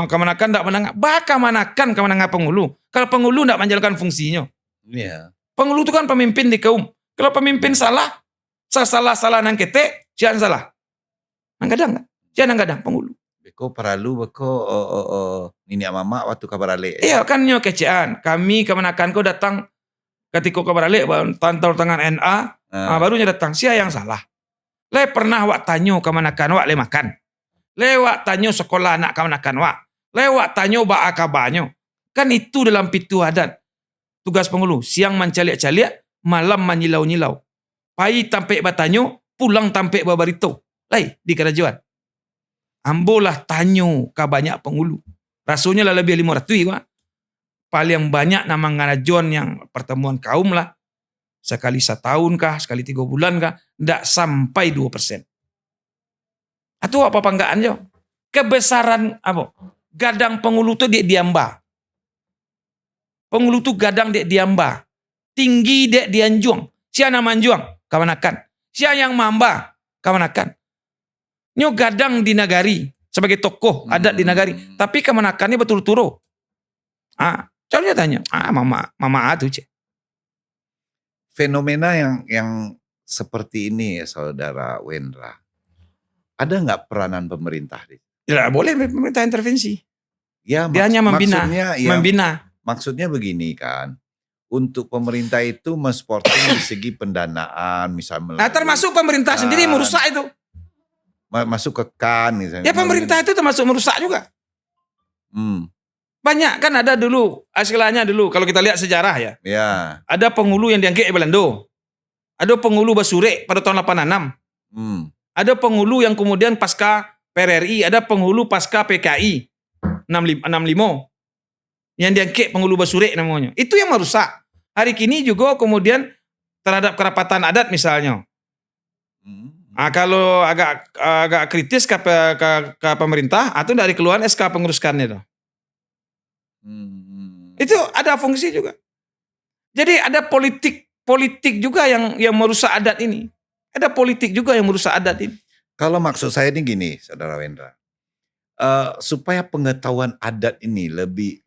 Kemanakan ndak menangak. Baka manakan kemenangan penghulu. Kalau penghulu ndak menjalankan fungsinya. Iya. Penghulu itu kan pemimpin di kaum. Kalau pemimpin salah nang kete, sian salah. Nang kadang penghulu. Beko perlu nenek mama waktu kabar alik. Iya kan nyo kecean. Kami kemanakan kau datang ketika kabar alik tantau tangan NA, barunya datang. Sia yang salah. Le pernah wak tanyo kemanakan wak le makan. Lewat tanyo sekolah anak kemanakan wak. Lewat tanyo ba akabanyo. Kan itu dalam pitu adat. Tugas penghulu. Siang mencaliak-caliak, malam menyilau-nyilau. Pai tampek batanyo, pulang tampek babarito. Lai di kerajaan. Ambolah tanyo ka banyak penghulu. Rasanya lah lebih 500 wak. Paling banyak nama ngarajon yang pertemuan kaum lah. Sekali setahun kah, sekali 3 bulan kah, ndak sampai 2%. Atau apa panggaan jo? Kebesaran apa? Gadang penghulu tu dia diamba. Penghulu tu gadang dia diamba. Tinggi dia dianjuang. Siapa manjuang? Kemanakan. Siapa yang mamba? Kemanakan. Nyo gadang di nagari sebagai tokoh adat di nagari. Tapi kemanakannya betul-betul. Contohnya tanya. Mama tu cek. Fenomena yang seperti ini ya Saudara Wendra. Ada nggak peranan pemerintah? Ya boleh pemerintah intervensi. Ya, dia hanya membina. Maksudnya begini kan. Untuk pemerintah itu mensporting di segi pendanaan misalnya. Nah, termasuk pemerintah sendiri merusak itu. Masuk ke KAN misalnya. Ya pemerintah itu termasuk merusak juga. Banyak kan ada dulu, istilahnya dulu kalau kita lihat sejarah ya. Ya. Ada penghulu yang diangkat di Belanda. Ada penghulu Basure pada tahun 86. Ada penghulu yang kemudian pasca PRRI, ada penghulu pasca PKI 65. Yang diangkat penghulu Basure namanya. Itu yang merusak. Hari kini juga kemudian terhadap kerapatan adat misalnya. Kalau agak kritis ke pemerintah, atau dari keluhan SK penguruskannya itu. Itu ada fungsi juga. Jadi ada politik juga yang merusak adat ini. Ada politik juga yang merusak adat ini. Kalau maksud saya ini gini, Saudara Wendra. Supaya pengetahuan adat ini lebih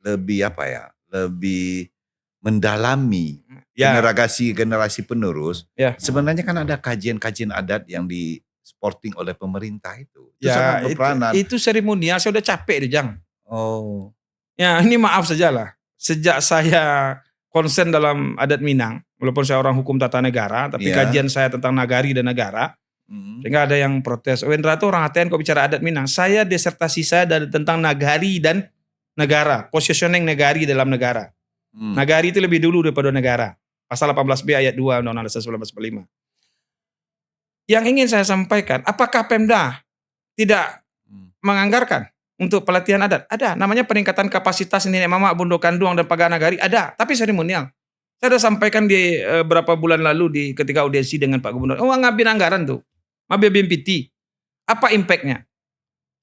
mendalami generasi penerus. Ya. Sebenarnya kan ada kajian-kajian adat yang di sporting oleh pemerintah itu. Itu sangat berperanan. Itu seremonial, saya udah capek itu, Jang. Oh. Ya, ini maaf sajalah. Sejak saya konsen dalam adat Minang, walaupun saya orang hukum tata negara, tapi kajian saya tentang nagari dan negara, sehingga ada yang protes. Wendra itu orang ATN kok bicara adat Minang. Saya disertasi saya tentang nagari dan negara, positioning nagari dalam negara. Nagari itu lebih dulu daripada negara. Pasal 18B ayat 2 Undang-Undang Dasar 1945. Yang ingin saya sampaikan, apakah Pemda tidak menganggarkan untuk pelatihan adat? Ada, namanya peningkatan kapasitas nenek mama, bondo kandung dan pagar nagari, ada, tapi seremonial. Saya sudah sampaikan di beberapa bulan lalu ketika audiensi dengan Pak Gubernur. Ngambil anggaran tuh, ngambil BMPT. Apa impactnya?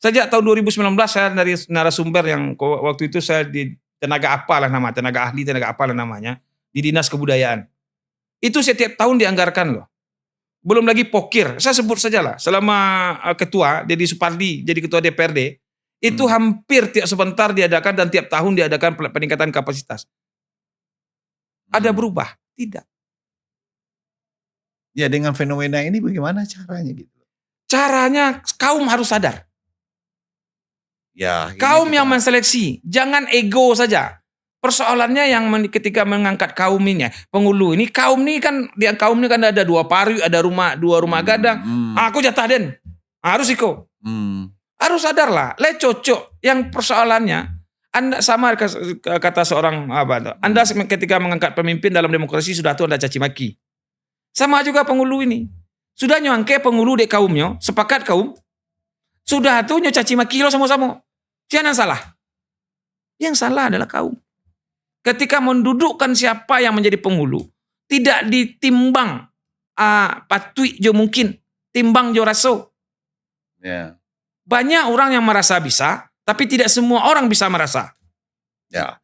Sejak tahun 2019 saya dari narasumber yang waktu itu saya di tenaga apalah nama, tenaga ahli, tenaga apalah namanya, di Dinas Kebudayaan. Itu setiap tahun dianggarkan loh. Belum lagi pokir, saya sebut saja lah, selama ketua, Deddy Supardi, jadi ketua DPRD, itu hampir tiap sebentar diadakan dan tiap tahun diadakan peningkatan kapasitas. Ada berubah? Tidak. Ya dengan fenomena ini bagaimana caranya gitu? Caranya kaum harus sadar. Ya, Kaum yang menseleksi, jangan ego saja. Persoalannya yang ketika mengangkat kaum ini, penghulu ini, kaum ini kan ada 2 pari, ada dua rumah gadang. Aku jatah den, harus ikut. Harus sadar lah, cocok. Yang persoalannya, Anda sama kata seorang Anda ketika mengangkat pemimpin dalam demokrasi sudah tuh Anda caci maki. Sama juga penghulu ini. Sudah nyangke penghulu dek kaumnya, sepakat kaum. Sudah tuh caci maki lo sama-sama. Jangan salah. Yang salah adalah kaum. Ketika mendudukkan siapa yang menjadi penghulu, tidak ditimbang patui jo mungkin, timbang jo raso. Ya. Banyak orang yang merasa bisa, tapi tidak semua orang bisa merasa. Ya.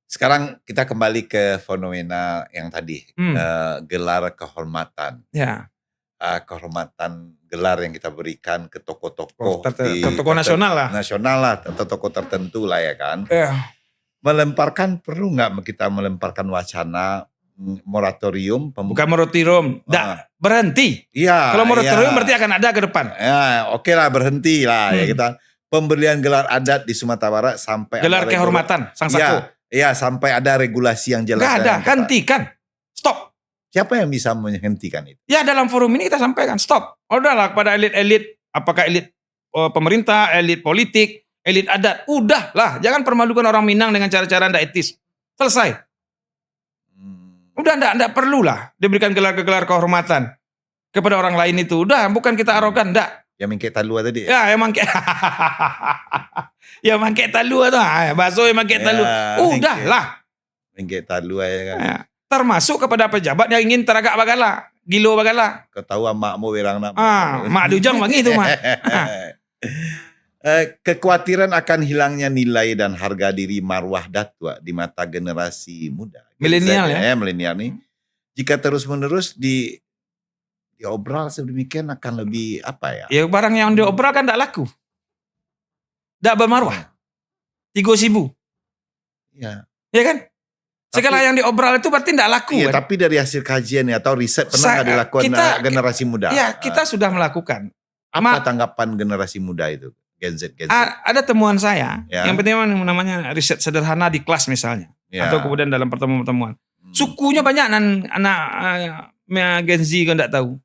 Sekarang kita kembali ke fenomena yang tadi, gelar kehormatan. Ya. Kehormatan gelar yang kita berikan ke tokoh-tokoh tokoh nasional lah. Nasional lah, atau tokoh tertentu lah ya kan. Ya. Perlu nggak kita melemparkan wacana moratorium? Bukan moratorium, berhenti. Iya. Kalau moratorium berarti akan ada ke depan. Ya, oke lah, berhenti lah ya kita. Pemberian gelar adat di Sumatera Barat sampai gelar kehormatan sang sako. Iya, sampai ada regulasi yang jelas. Nggak ada, hentikan, stop. Siapa yang bisa menghentikan itu? Ya dalam forum ini kita sampaikan stop. Udahlah kepada elit-elit, apakah elit pemerintah, elit politik, elit adat, udahlah, jangan permalukan orang Minang dengan cara-cara tidak etis. Selesai. Udah enggak perlulah diberikan gelar-gelar kehormatan kepada orang lain itu. Udah, bukan kita arogan, enggak. Yang mengkek talua tadi. Ya, emang kayak ya mangkek talua tuh. Bakso yang mangkek talua. Udahlah. Mengkek talua ya kan. Ya. Termasuk kepada pejabat yang ingin teragak bagala, gilo bagala. Kau tahu makmu wirang nama. Mak dujang begitu mak. Kekhawatiran akan hilangnya nilai dan harga diri marwah datua di mata generasi muda. Milenial ya. Milenial nih. Jika terus-menerus diobral sedemikian akan lebih apa ya? Ya barang yang diobral kan tidak laku. Tidak bermarwah. 3.000. Iya. Ya kan? Segala yang diobral itu berarti tidak laku. Iya, kan? tapi dari hasil kajian atau riset pernah nggak dilakukan generasi muda? Ya, kita sudah melakukan. Apa tanggapan generasi muda itu? Gen Z. Ada temuan saya, ya. yang penting namanya riset sederhana di kelas misalnya. Ya. Atau kemudian dalam pertemuan-pertemuan. Sukunya banyak anak Gen Z kan tidak tahu.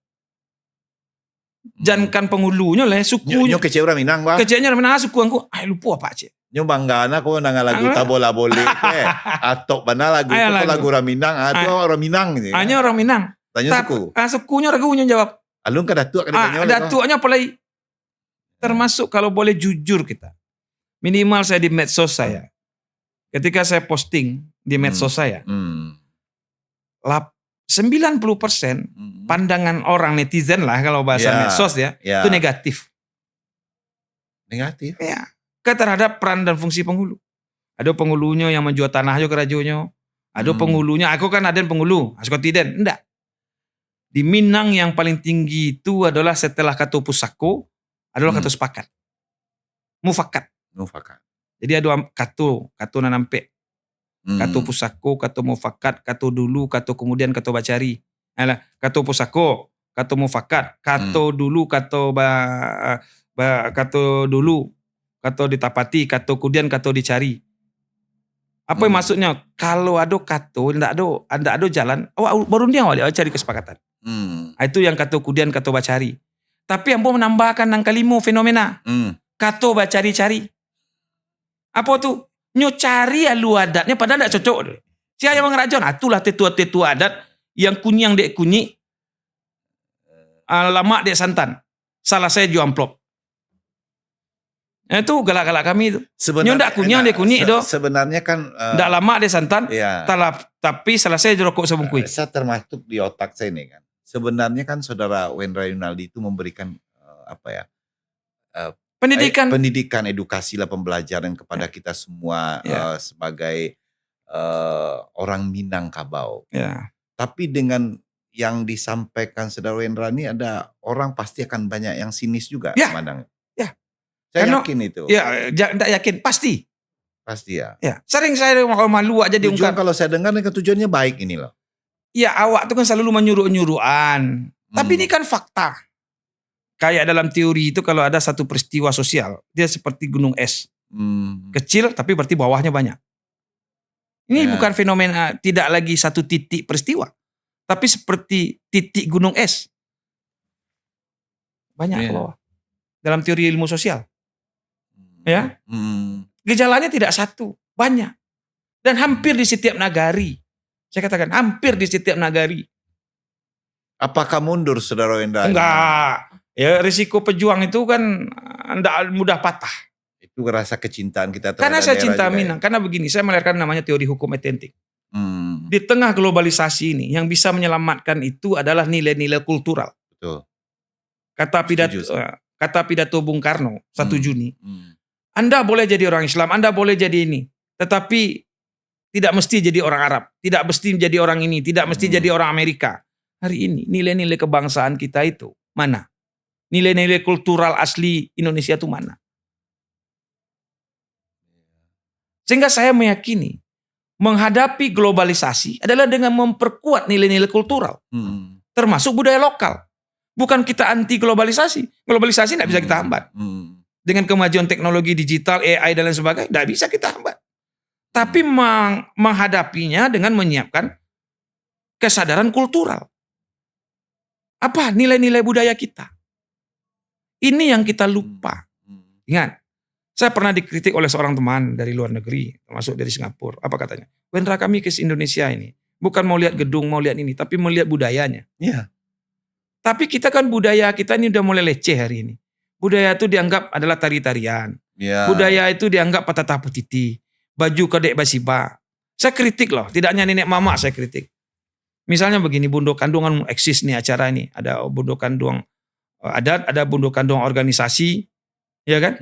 Jangan penghulunya lah, sukunya. Nyo kecil orang Minang, Bang. Kecilnya orang Minang, suku aku, lupa apa cik. Nyo bangga aku nang lagu tabola boleh atau mana lagu itu lagu orang Minang atau orang Minang gitu. Hanya orang Minang. Tanya suku. Sukunya ragunya jawab. Alun ke datuk datuanya apalagi. Termasuk kalau boleh jujur kita. Minimal saya di medsos saya. Ketika saya posting di medsos saya. 90% pandangan orang netizen lah kalau bahasa medsos ya. Itu negatif. Negatif? Ya. Terhadap peran dan fungsi penghulu. Ada penghulunya yang menjual tanah ke rajonya. Ada penghulunya, aku kan ada penghulu. Aku tidak. Enggak. Di Minang yang paling tinggi itu adalah setelah kata pusako, adalah kata sepakat. Mufakat. Jadi ada kata nanampe. Kata pusako, kata mufakat, kata dulu, kata kemudian kata bacari. Kata pusako, kata mufakat, kata dulu, kata dulu. Kata ditapati, kata kemudian kata dicari. Apa yang maksudnya? Kalau ada kata, tidak ada jalan, baru dia awal cari kesepakatan. Itu yang kata kemudian kata bacari. Tapi yang mau menambahkan nang kalimu fenomena. Kata bacari-cari. Apa tuh? Nyo cari alu adatnya padahal tidak cocok. Siapa yang mengerajon? Itulah tetua-tetua adat yang kunyang dek kunyi. lama dek santan. Salah saya jual amplop. Itu galak-galak kami itu. Nyo ndak kunyah dek kunyah itu. Sebenarnya kan Ndak lama dek santan. ya, Tapi salah saya rokok sebungkui. saya termasuk di otak saya ini kan. Sebenarnya kan saudara Wendra Yunaldi itu memberikan pendidikan, edukasi lah, pembelajaran kepada kita semua sebagai orang Minangkabau. Ya. Tapi dengan yang disampaikan saudara Wendra ini ada orang pasti akan banyak yang sinis juga memandang. Ya. Saya Karena- yakin itu. Ya, tidak yakin pasti. Pasti ya. Ya, sering saya malu aja Tujuan diungkap. kalau saya dengar dengan tujuannya baik ini loh. Ya, awak tuh kan selalu menyuruh-nyuruhan. Tapi ini kan fakta. Kayak dalam teori itu kalau ada satu peristiwa sosial, dia seperti gunung es. Kecil tapi berarti bawahnya banyak. Ini Ya. bukan fenomena tidak lagi satu titik peristiwa. Tapi seperti titik gunung es. Banyak ke Ya. bawah. Dalam teori ilmu sosial. Ya. Hmm. Gejalanya tidak satu, banyak. Dan hampir di setiap nagari. Saya katakan hampir di setiap nagari. Apakah mundur saudara Wendra? Enggak. Ya risiko pejuang itu kan tidak mudah patah. Itu rasa kecintaan kita terhadap Karena saya daerah cinta juga ya. Minang. Karena begini, saya melahirkan namanya teori hukum autentik. Hmm. Di tengah globalisasi ini, yang bisa menyelamatkan itu adalah nilai-nilai kultural. Betul. Setuju. Kata pidato Bung Karno 1 Juni. Hmm. Anda boleh jadi orang Islam, Anda boleh jadi ini. Tetapi tidak mesti jadi orang Arab. Tidak mesti jadi orang ini. Tidak mesti jadi orang Amerika. Hari ini nilai-nilai kebangsaan kita itu mana? Nilai-nilai kultural asli Indonesia itu mana? Sehingga saya meyakini menghadapi globalisasi adalah dengan memperkuat nilai-nilai kultural. Termasuk budaya lokal. Bukan kita anti globalisasi. Globalisasi tidak bisa kita hambat. Dengan kemajuan teknologi digital, AI dan lain sebagainya, tidak bisa kita hambat. Tapi menghadapinya dengan menyiapkan kesadaran kultural. Apa nilai-nilai budaya kita? Ini yang kita lupa. Ingat, saya pernah dikritik oleh seorang teman dari luar negeri, termasuk dari Singapura. Apa katanya? Wendra, kami ke Indonesia ini bukan mau lihat gedung, mau lihat ini, tapi melihat budayanya. Iya. Tapi kita kan budaya kita ini udah mulai leceh hari ini. Budaya itu dianggap adalah tari-tarian. Ya. Budaya itu dianggap patah putiti. Baju kedek basiba. Saya kritik loh, tidak hanya nenek mama saya kritik. Misalnya begini, Bundo Kandungan eksis nih acara ini. Ada Bundo Kandung adat, ada Bundo Kandung organisasi. Ya kan?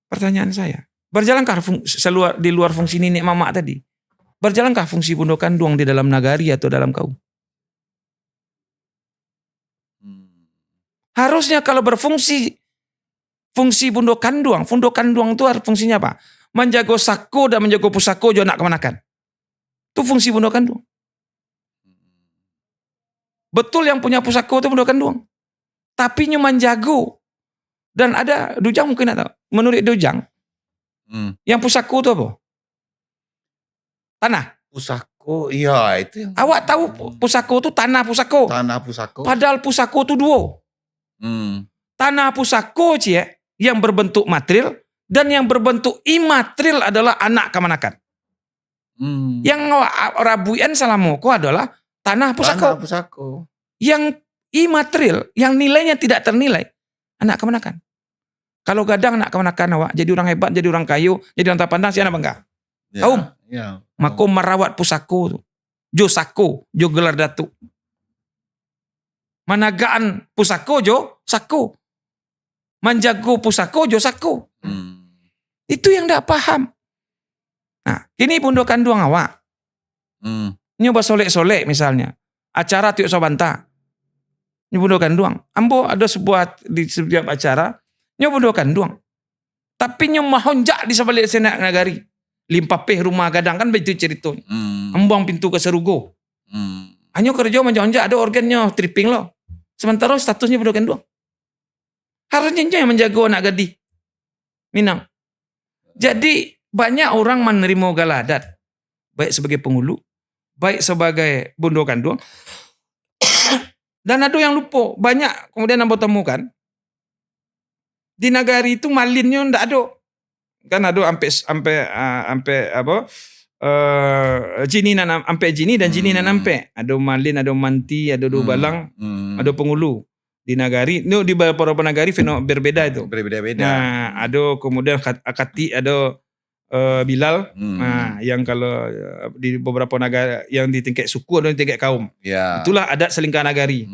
Pertanyaan saya, berjalankah di luar fungsi nenek mama tadi? Berjalankah fungsi Bundo Kandung di dalam nagari atau dalam kaum? Harusnya kalau berfungsi Bundo Kandung itu harus fungsinya apa? Menjaga sako dan menjaga pusako jo nak kemanakan. Itu fungsi Bundo Kandung. Betul yang punya pusako itu Bundo Kandung. Tapi nyu menjago. Dan ada Dujang mungkin tak tahu. Menurut Dujang, yang pusako itu apa? Tanah. Pusako, iya itu yang Awak tahu pusako itu tanah pusako. tanah pusako. Padahal pusako itu dua. Tanah pusako yang berbentuk material dan yang berbentuk imaterial adalah anak kemanakan. Yang rabuian salamoko adalah tanah pusako. Tanah pusako. Yang imaterial, yang nilainya tidak ternilai, anak kemanakan. Kalau gadang anak kemanakan awak, jadi orang hebat, jadi orang kayu, jadi orang tak pandang, siapa bangga? Ya, Kaum. ya. Maka merawat pusako, jo sako, jo gelar datuk. Managaan pusako, jo sako. Menjago pusako, jo sako. Itu yang tidak paham. Nah, ini Bundo Kandung awak. Nyoba solek-solek misalnya. Acara tiuk sobanta. Ini Bundo Kandung. Ambo ada sebuah di setiap acara. Nyo Bundo Kandung. Tapi nyo mahonjak di sebalik senak nagari. Limpapeh rumah gadang kan begitu ceritanya. Ambuang pintu ke serugo. Hanya kerja menjonjak ada organnya tripping lo. Sementara statusnya Bundo Kandung. Harusnya nyo yang menjaga anak gadis. Minang. Jadi banyak orang menerima galadat. Baik sebagai penghulu. Baik sebagai Bundo Kandung. Dan ada yang lupa. Banyak kemudian ambo temukan. Di nagari itu malinnya ndak ada. Kan ada sampai jini nan ampe jini dan jini nan ampe. Ada malin, ada manti, ada balang, ada pengulu. Di nagari, di beberapa nagari berbeda itu. Berbeda-beda. Nah, ada kemudian akati, ada bilal. Nah, yang kalau di beberapa negara yang di tingkat suku atau di tingkat kaum. Ya. Itulah adat selingkah nagari.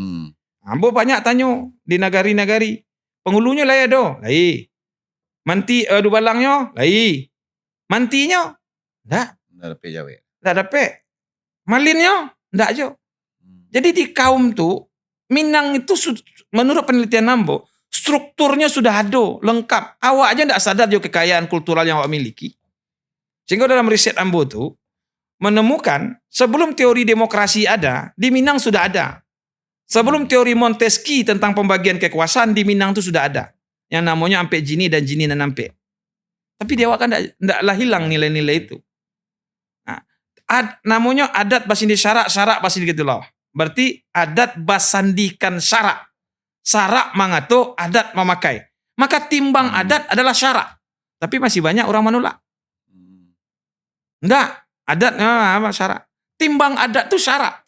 Ambo banyak tanyo di nagari-nagari. Pengulunya lah do, lai. Manti adu balangnya, lai. Mantinya, ndak. Ndak dapat jawe. Ndak dapat. Malinnya, ndak jo. Jadi di kaum tu, Minang itu menurut penelitian Ambo, strukturnya sudah ada, lengkap. Awak aja ndak sadar jo kekayaan kultural yang awak miliki. Sehingga dalam riset Ambo tu, menemukan sebelum teori demokrasi ada, di Minang sudah ada. Sebelum teori Montesquieu tentang pembagian kekuasaan di Minang itu sudah ada. Yang namanya ampe jini dan jini nan ampe. Tapi di awak kan ndaklah hilang nilai-nilai itu. Nah, namanya adat basindi syarak basindi gitulah. Berarti adat basandikan syarak. Syarak mangato, adat memakai. Maka timbang adat adalah syarak. Tapi masih banyak orang menolak. Enggak, adat syarak. Timbang adat itu syarak.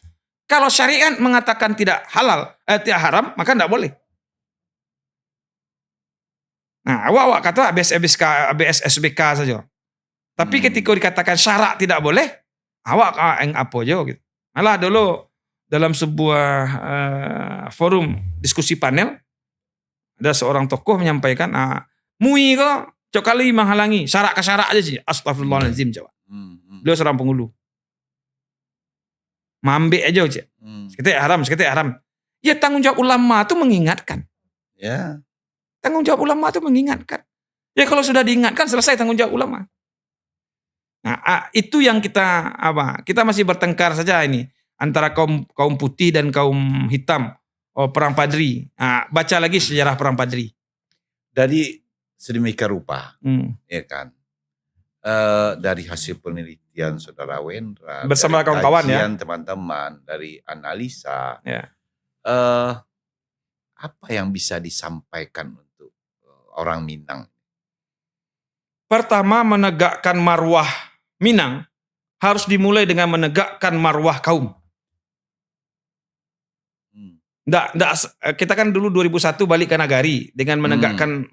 Kalau syariat mengatakan tidak halal, tidak haram, maka tidak boleh. Nah, awak kata ABS-SBK saja. Tapi ketika dikatakan syarak tidak boleh, awak apa aja gitu. Malah dulu dalam sebuah forum diskusi panel, ada seorang tokoh menyampaikan, MUI kok cok kali menghalangi, syarak ke syarak aja sih. Astagfirullahaladzim jawab. Beliau seorang penghulu. Mambek aja cik. Seketik haram. Ya tanggung jawab ulama itu mengingatkan. Ya. Tanggung jawab ulama itu mengingatkan. Ya kalau sudah diingatkan selesai tanggung jawab ulama. Nah, itu yang kita masih bertengkar saja ini antara kaum putih dan kaum hitam. Perang Padri. Nah, baca lagi sejarah Perang Padri. Dari sedemikian rupa, ya kan. Dari hasil penelitian Saudara Wendra bersama kawan-kawan ya, teman-teman, dari analisa, ya. Apa yang bisa disampaikan untuk orang Minang? Pertama, menegakkan marwah Minang harus dimulai dengan menegakkan marwah kaum. Kita kan dulu 2001 balik ke Nagari dengan menegakkan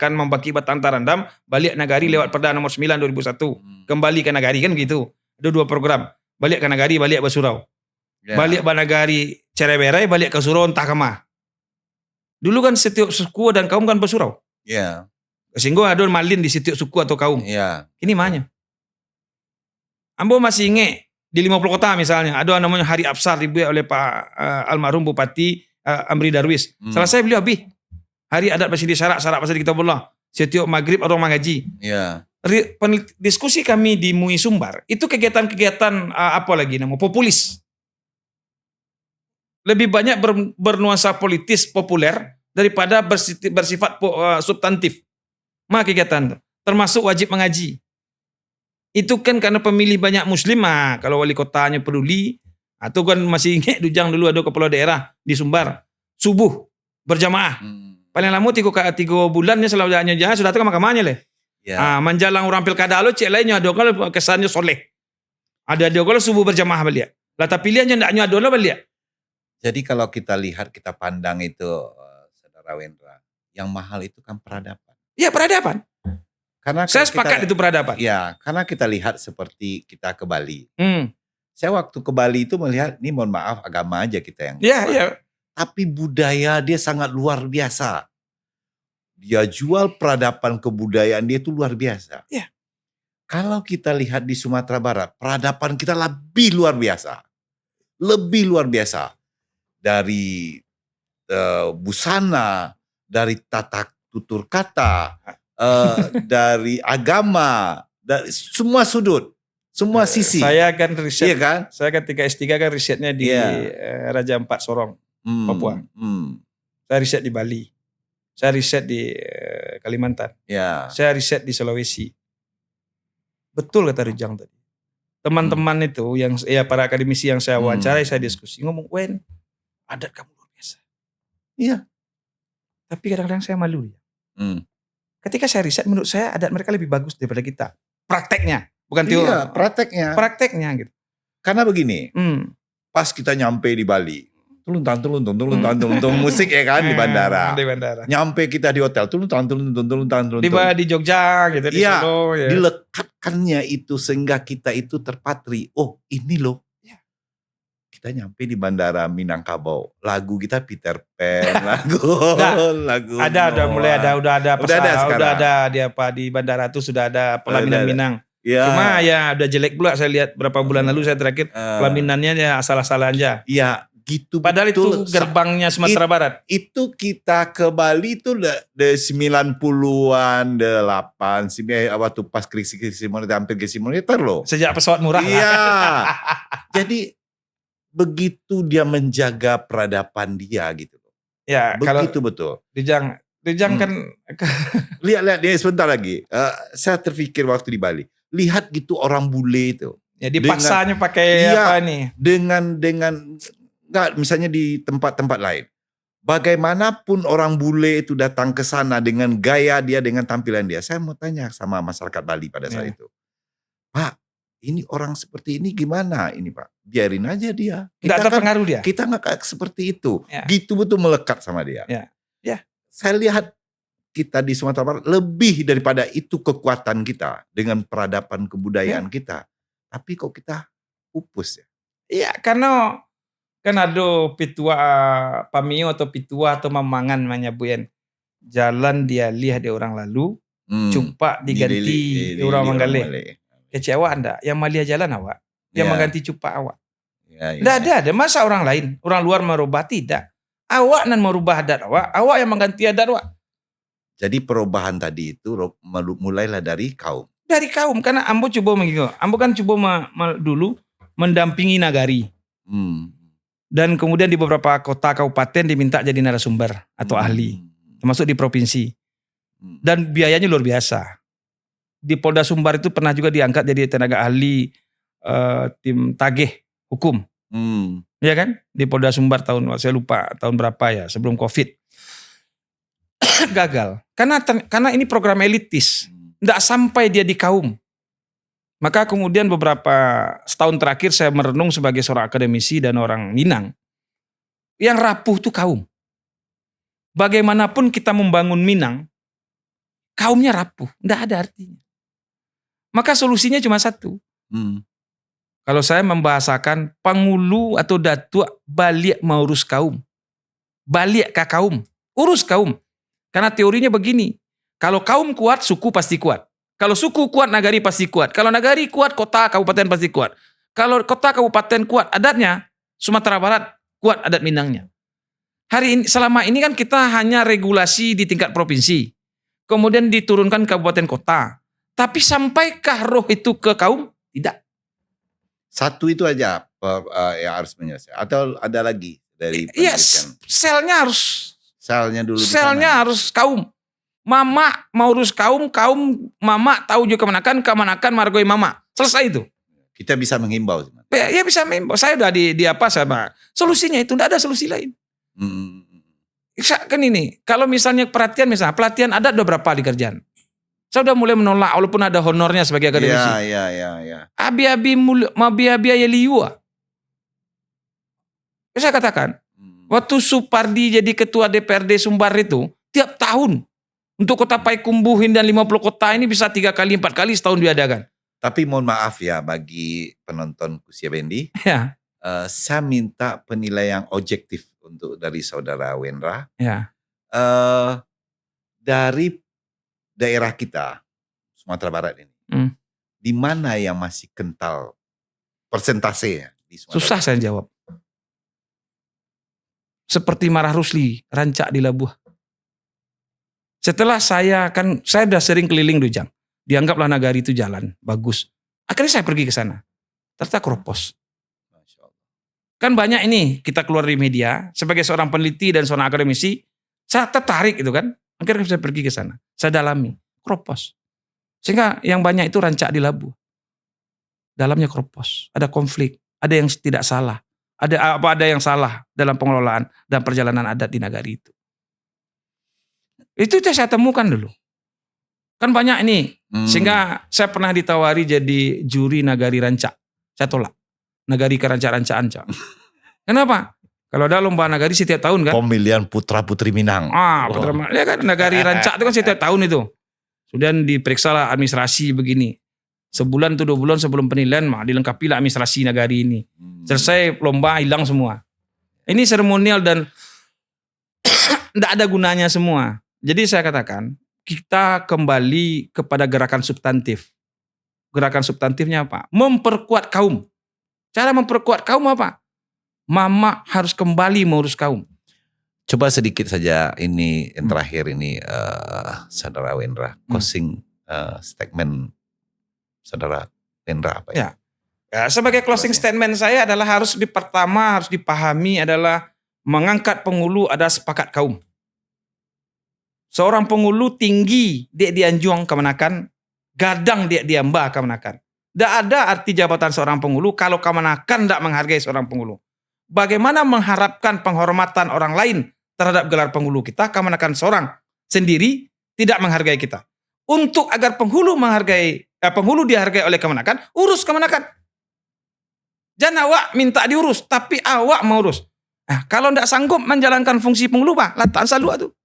membagi Batanta Randam, balik Nagari lewat Perda nomor 9 2001. Kembali ke Nagari kan gitu. Ada 2 program. Balik ke Nagari, balik ke Surau. Yeah. Balik ke Nagari Cereberai, balik ke Surau entah kemana. Dulu kan setiap suku dan kaum kan bersurau. Yeah. Sehingga ada malin di setiap suku atau kaum. Yeah. Ini mahanya. Ambo masih ingat di 50 kota misalnya, ada namanya Hari Absar dibuat oleh Pak almarhum Bupati Amri Darwis. Selesai beliau habis. Hari adat basindi syarak basindi kitabullah. Setiap maghrib orang mengaji. Yeah. Diskusi kami di MUI Sumbar, itu kegiatan-kegiatan apa lagi namanya, populis. Lebih banyak bernuansa politis populer daripada bersifat substantif. Maka kegiatan termasuk wajib mengaji. Itu kan karena pemilih banyak muslim, kalau wali kotanya peduli, atau kan masih ingat Dujang dulu ada kepala daerah di Sumbar, subuh berjamaah. Paling lama 3 bulannya selalu jalan sudah tahu mahkamahnya leh. Yeah. Menjalang orang pilkada lo cek lainnya ada kalau kesannya soleh. Ada kalau subuh berjamaah balik. Lah tapi pilihannya ndaknya ada lah balik. Jadi kalau kita lihat, kita pandang itu, Saudara Wendra, yang mahal itu kan peradaban. Iya, peradaban. Karena saya sepakat itu peradaban. Ya, karena kita lihat seperti kita ke Bali. Saya waktu ke Bali itu melihat, ini mohon maaf agama aja kita yang. Iya. Tapi budaya dia sangat luar biasa. Dia jual peradaban kebudayaan dia itu luar biasa. Iya. Kalau kita lihat di Sumatera Barat, peradaban kita lebih luar biasa. Lebih luar biasa. Dari busana, dari tata tutur kata, dari agama, dari semua sudut, semua sisi. Saya kan riset, iya kan? Saya ketika S3 kan risetnya di Raja Ampat Sorong, Papua. Saya riset di Bali, saya riset di Kalimantan, saya riset di Sulawesi. Betul kata Rijang tadi. Teman-teman itu yang para akademisi yang saya wawancarai, saya diskusi ngomong, Wen, adat kamu luar biasa. Iya. Tapi kadang-kadang saya malu ya. Ketika saya riset, menurut saya adat mereka lebih bagus daripada kita. Prakteknya. Bukan teori. Iya, prakteknya. Prakteknya gitu. Karena begini, Hmm. pas kita nyampe di Bali, tuluntung musik ya kan di bandara. Di bandara. Nyampe kita di hotel, tuluntung. Di Jogja gitu, di Iya, Solo ya. dilekatkannya itu sehingga kita itu terpatri. Oh, ini loh. Kita nyampe di bandara Minangkabau. Lagu kita Peter Pan, lagu Ada mulai ada udah ada sekarang. di bandara tuh sudah ada pelaminan Minang. Ya. Cuma ya udah jelek pula, saya lihat berapa bulan lalu saya terakhir pelaminannya ya asal-asalan aja. Ya, gitu. Padahal betul. itu gerbangnya Sumatera Barat. Itu kita ke Bali itu udah 90-an, 8, waktu pas krisis hampir krisis moneter loh. Sejak pesawat murah Iya. lah. Jadi begitu dia menjaga peradaban dia gitu. Ya, kalau Begitu betul. Rijang kan Lihat dia sebentar lagi. Saya terpikir waktu di Bali. Lihat gitu orang bule itu. ya dipaksanya pakai Iya. apa nih? Dengan enggak, misalnya di tempat-tempat lain. Bagaimanapun orang bule itu datang ke sana dengan gaya dia, dengan tampilan dia. Saya mau tanya sama masyarakat Bali pada saat itu. Pak, ini orang seperti ini gimana ini Pak? Biarin aja dia. Enggak terpengaruh dia. Kita nggak seperti itu. Ya. Gitu betul melekat sama dia. Ya. Ya. Saya lihat kita di Sumatera Barat lebih daripada itu kekuatan kita dengan peradaban kebudayaan kita. Tapi kok kita pupus ya? Iya, karena kan ada pitua pamio atau pitua atau mamangan namanya Buyen. Jalan dia lihat dia orang lalu, cupa diganti orang Manggale. Kecewa anda? Yang malia jalan awak, yang mengganti cupa awak. Tidak ada. Masa orang lain, orang luar merubah? Tidak. Awak nan merubah adat awak yang mengganti adat awak. Jadi perubahan tadi itu mulailah dari kaum. Dari kaum, karena Ambo coba mengikut. Ambo kan coba dulu mendampingi nagari. Dan kemudian di beberapa kota kabupaten diminta jadi narasumber atau ahli. Termasuk di provinsi. Dan biayanya luar biasa. Di Polda Sumbar itu pernah juga diangkat jadi tenaga ahli tim tagih hukum. Ya kan? Di Polda Sumbar saya lupa tahun berapa ya, sebelum Covid. Gagal. Karena ini program elitis. Tidak sampai dia di kaum. Maka kemudian beberapa setahun terakhir saya merenung sebagai seorang akademisi dan orang Minang. Yang rapuh itu kaum. Bagaimanapun kita membangun Minang, kaumnya rapuh. Tidak ada artinya. Maka solusinya cuma satu. Kalau saya membahasakan pangulu atau datuk balik mengurus kaum. Balik ke kaum. Urus kaum. Karena teorinya begini. Kalau kaum kuat, suku pasti kuat. Kalau suku kuat, nagari pasti kuat. Kalau nagari kuat, kota, kabupaten pasti kuat. Kalau kota, kabupaten kuat adatnya, Sumatera Barat kuat adat Minangnya. Hari ini, selama ini kan kita hanya regulasi di tingkat provinsi. Kemudian diturunkan kabupaten kota. Tapi sampaikah roh itu ke kaum? Tidak. Satu itu aja yang harus menyelesaikan. Atau ada lagi dari Iya, penelitian? selnya harus. Selnya dulu. Selnya harus kaum. Mama mau urus kaum mama tahu juga kemanakan margoi mama. Selesai itu. Kita bisa menghimbau. Ya bisa menghimbau. Saya udah di apa sama. Solusinya itu tidak ada solusi lain. Kan ini, kalau misalnya pelatihan adat udah berapa di kerjaan? Saya udah mulai menolak walaupun ada honornya sebagai akademisi. Iya. Abi-abi ya liua. Saya katakan, waktu Supardi jadi ketua DPRD Sumbar itu, tiap tahun untuk kota Payakumbuh dan 50 kota ini bisa 3 kali 4 kali setahun diadakan. Tapi mohon maaf ya bagi penonton Kusia Bendi. Ya. Saya minta penilaian objektif dari saudara Wendra. Ya. Dari daerah kita, Sumatera Barat ini. Di mana yang masih kental persentasenya di Sumatera Susah Barat? saya jawab. Seperti Marah Rusli, Rancak di Labuh. Setelah saya udah sering keliling Dujang. Dianggaplah nagari itu jalan, bagus. Akhirnya saya pergi ke sana. Ternyata keropos. Kan banyak ini kita keluar di media. Sebagai seorang peneliti dan seorang akademisi, saya tertarik itu kan. Akhirnya saya pergi ke sana. Saya dalami. Keropos. Sehingga yang banyak itu Rancak di Labuh. Dalamnya keropos. Ada konflik. Ada yang tidak salah. Ada yang salah dalam pengelolaan dan perjalanan adat di nagari itu. Itu saya temukan dulu. Kan banyak ini Sehingga saya pernah ditawari jadi juri Nagari Rancak. Saya tolak. Nagari Kerancak-Rancaan. Kenapa? Kalau ada lomba nagari setiap tahun kan. Pemilihan putra-putri Minang. Putra, ya kan Nagari Rancak itu kan setiap tahun itu. Kemudian diperiksa lah administrasi begini. Sebulan atau 2 bulan sebelum penilaian dilengkapi lah administrasi nagari ini. Selesai lomba hilang semua. Ini seremonial dan tidak ada gunanya semua. Jadi saya katakan kita kembali kepada gerakan substantif. Gerakan substantifnya apa? Memperkuat kaum. Cara memperkuat kaum apa? Mama harus kembali mengurus kaum. Coba sedikit saja ini yang terakhir ini Saudara Wendra, closing statement Saudara Wendra apa ya? Ya, sebagai closing statement saya adalah harus dipahami adalah mengangkat penghulu ada sepakat kaum. Seorang penghulu tinggi dia dianjung kemenakan, gadang dia diamba kemenakan. Tidak ada arti jabatan seorang penghulu kalau kemenakan tidak menghargai seorang penghulu. Bagaimana mengharapkan penghormatan orang lain terhadap gelar penghulu kita, kemenakan seorang sendiri tidak menghargai kita. Untuk agar penghulu dihargai oleh kemenakan, urus kemenakan. Jangan awak minta diurus, tapi awak mau urus. Nah, kalau tidak sanggup menjalankan fungsi penghulu, letakkan salua tu.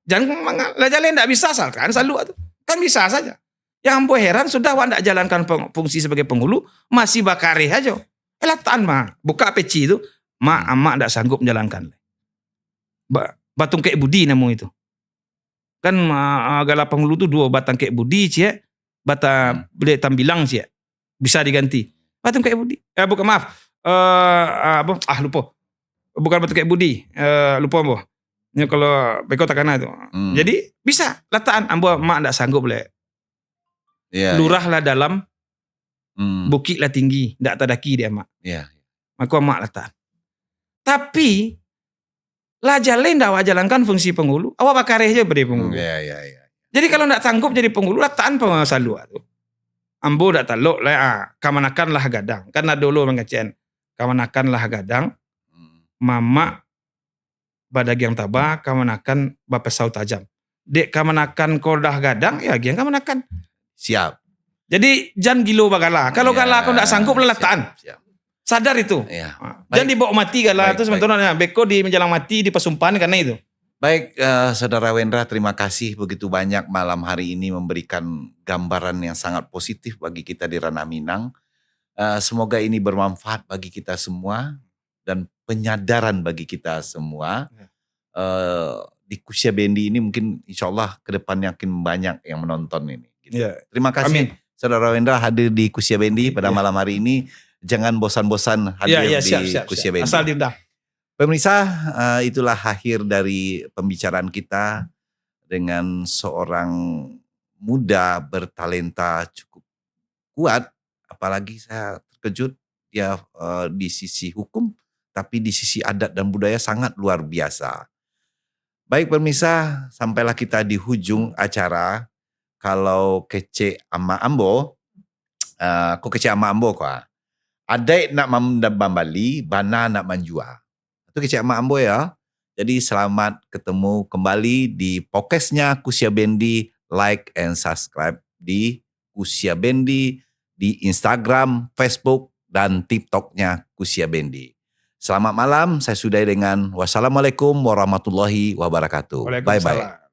Jangan jalan tidak bisa asalkan salua tu. Kan bisa saja. Yang ambo heran sudah awak tidak jalankan fungsi sebagai penghulu, masih bakari aja. Letakkan buka peci itu, amak tidak sanggup menjalankan. Batung kek budi namu itu. Kan gala penghulu itu 2 batang kek budi cie, bata boleh tambilang cie. Bisa diganti. Batung kek budi. Bukan maaf. Lupa. Bukan batung kek budi. Lupa ambo. Ini kalau beko takana itu. Jadi bisa letakkan ambo mak tidak sanggup boleh. Lurah lah dalam, bukit lah tinggi, tidak tadaki dia mak. Maka mak letak. Tapi lah jalan dah awak jalankan fungsi penghulu, awak bakar aja beri penghulu. Jadi kalau tidak sanggup jadi penghulu, letakkan pengasalu tu. Ambo tidak taluk lah, kamanakan lah gadang. Karena dulu mengecen, kamanakan lah gadang, mama badag yang tabah, kamanakan bapesau tajam. Dek kamanakan kau dah gadang, ya gian kamanakan. Siap. Jadi jangan gilo bagala. Kalau gala kau tidak sanggup letakkan. Sadar itu. Jangan dibawa mati gala itu sebenarnya beko di menjelang mati di pesumpahan karena itu. Baik, Saudara Wendra, terima kasih begitu banyak malam hari ini memberikan gambaran yang sangat positif bagi kita di Ranah Minang. Semoga ini bermanfaat bagi kita semua dan penyadaran bagi kita semua. Di Kusia Bendi ini mungkin insya Allah ke depan yakin banyak yang menonton ini. Gitu. Terima kasih. Amin. Saudara Wendra hadir di Kusia Bendi pada malam hari ini. Jangan bosan-bosan hadir di Kusia Bendi. Asal diundang. Pemirsa, itulah akhir dari pembicaraan kita dengan seorang muda bertalenta cukup kuat. Apalagi saya terkejut dia di sisi hukum, tapi di sisi adat dan budaya sangat luar biasa. Baik pemirsa, sampailah kita di hujung acara. Kalau kece ama ambo, kok kece ama ambo kok? Adai nak membali, bana nak menjual. Itu kece ama ambo ya. Jadi selamat ketemu kembali di podcastnya Kusia Bendi. Like and subscribe di Kusia Bendi di Instagram, Facebook, dan TikToknya Kusia Bendi. Selamat malam, saya sudahi dengan wassalamualaikum warahmatullahi wabarakatuh. Bye-bye.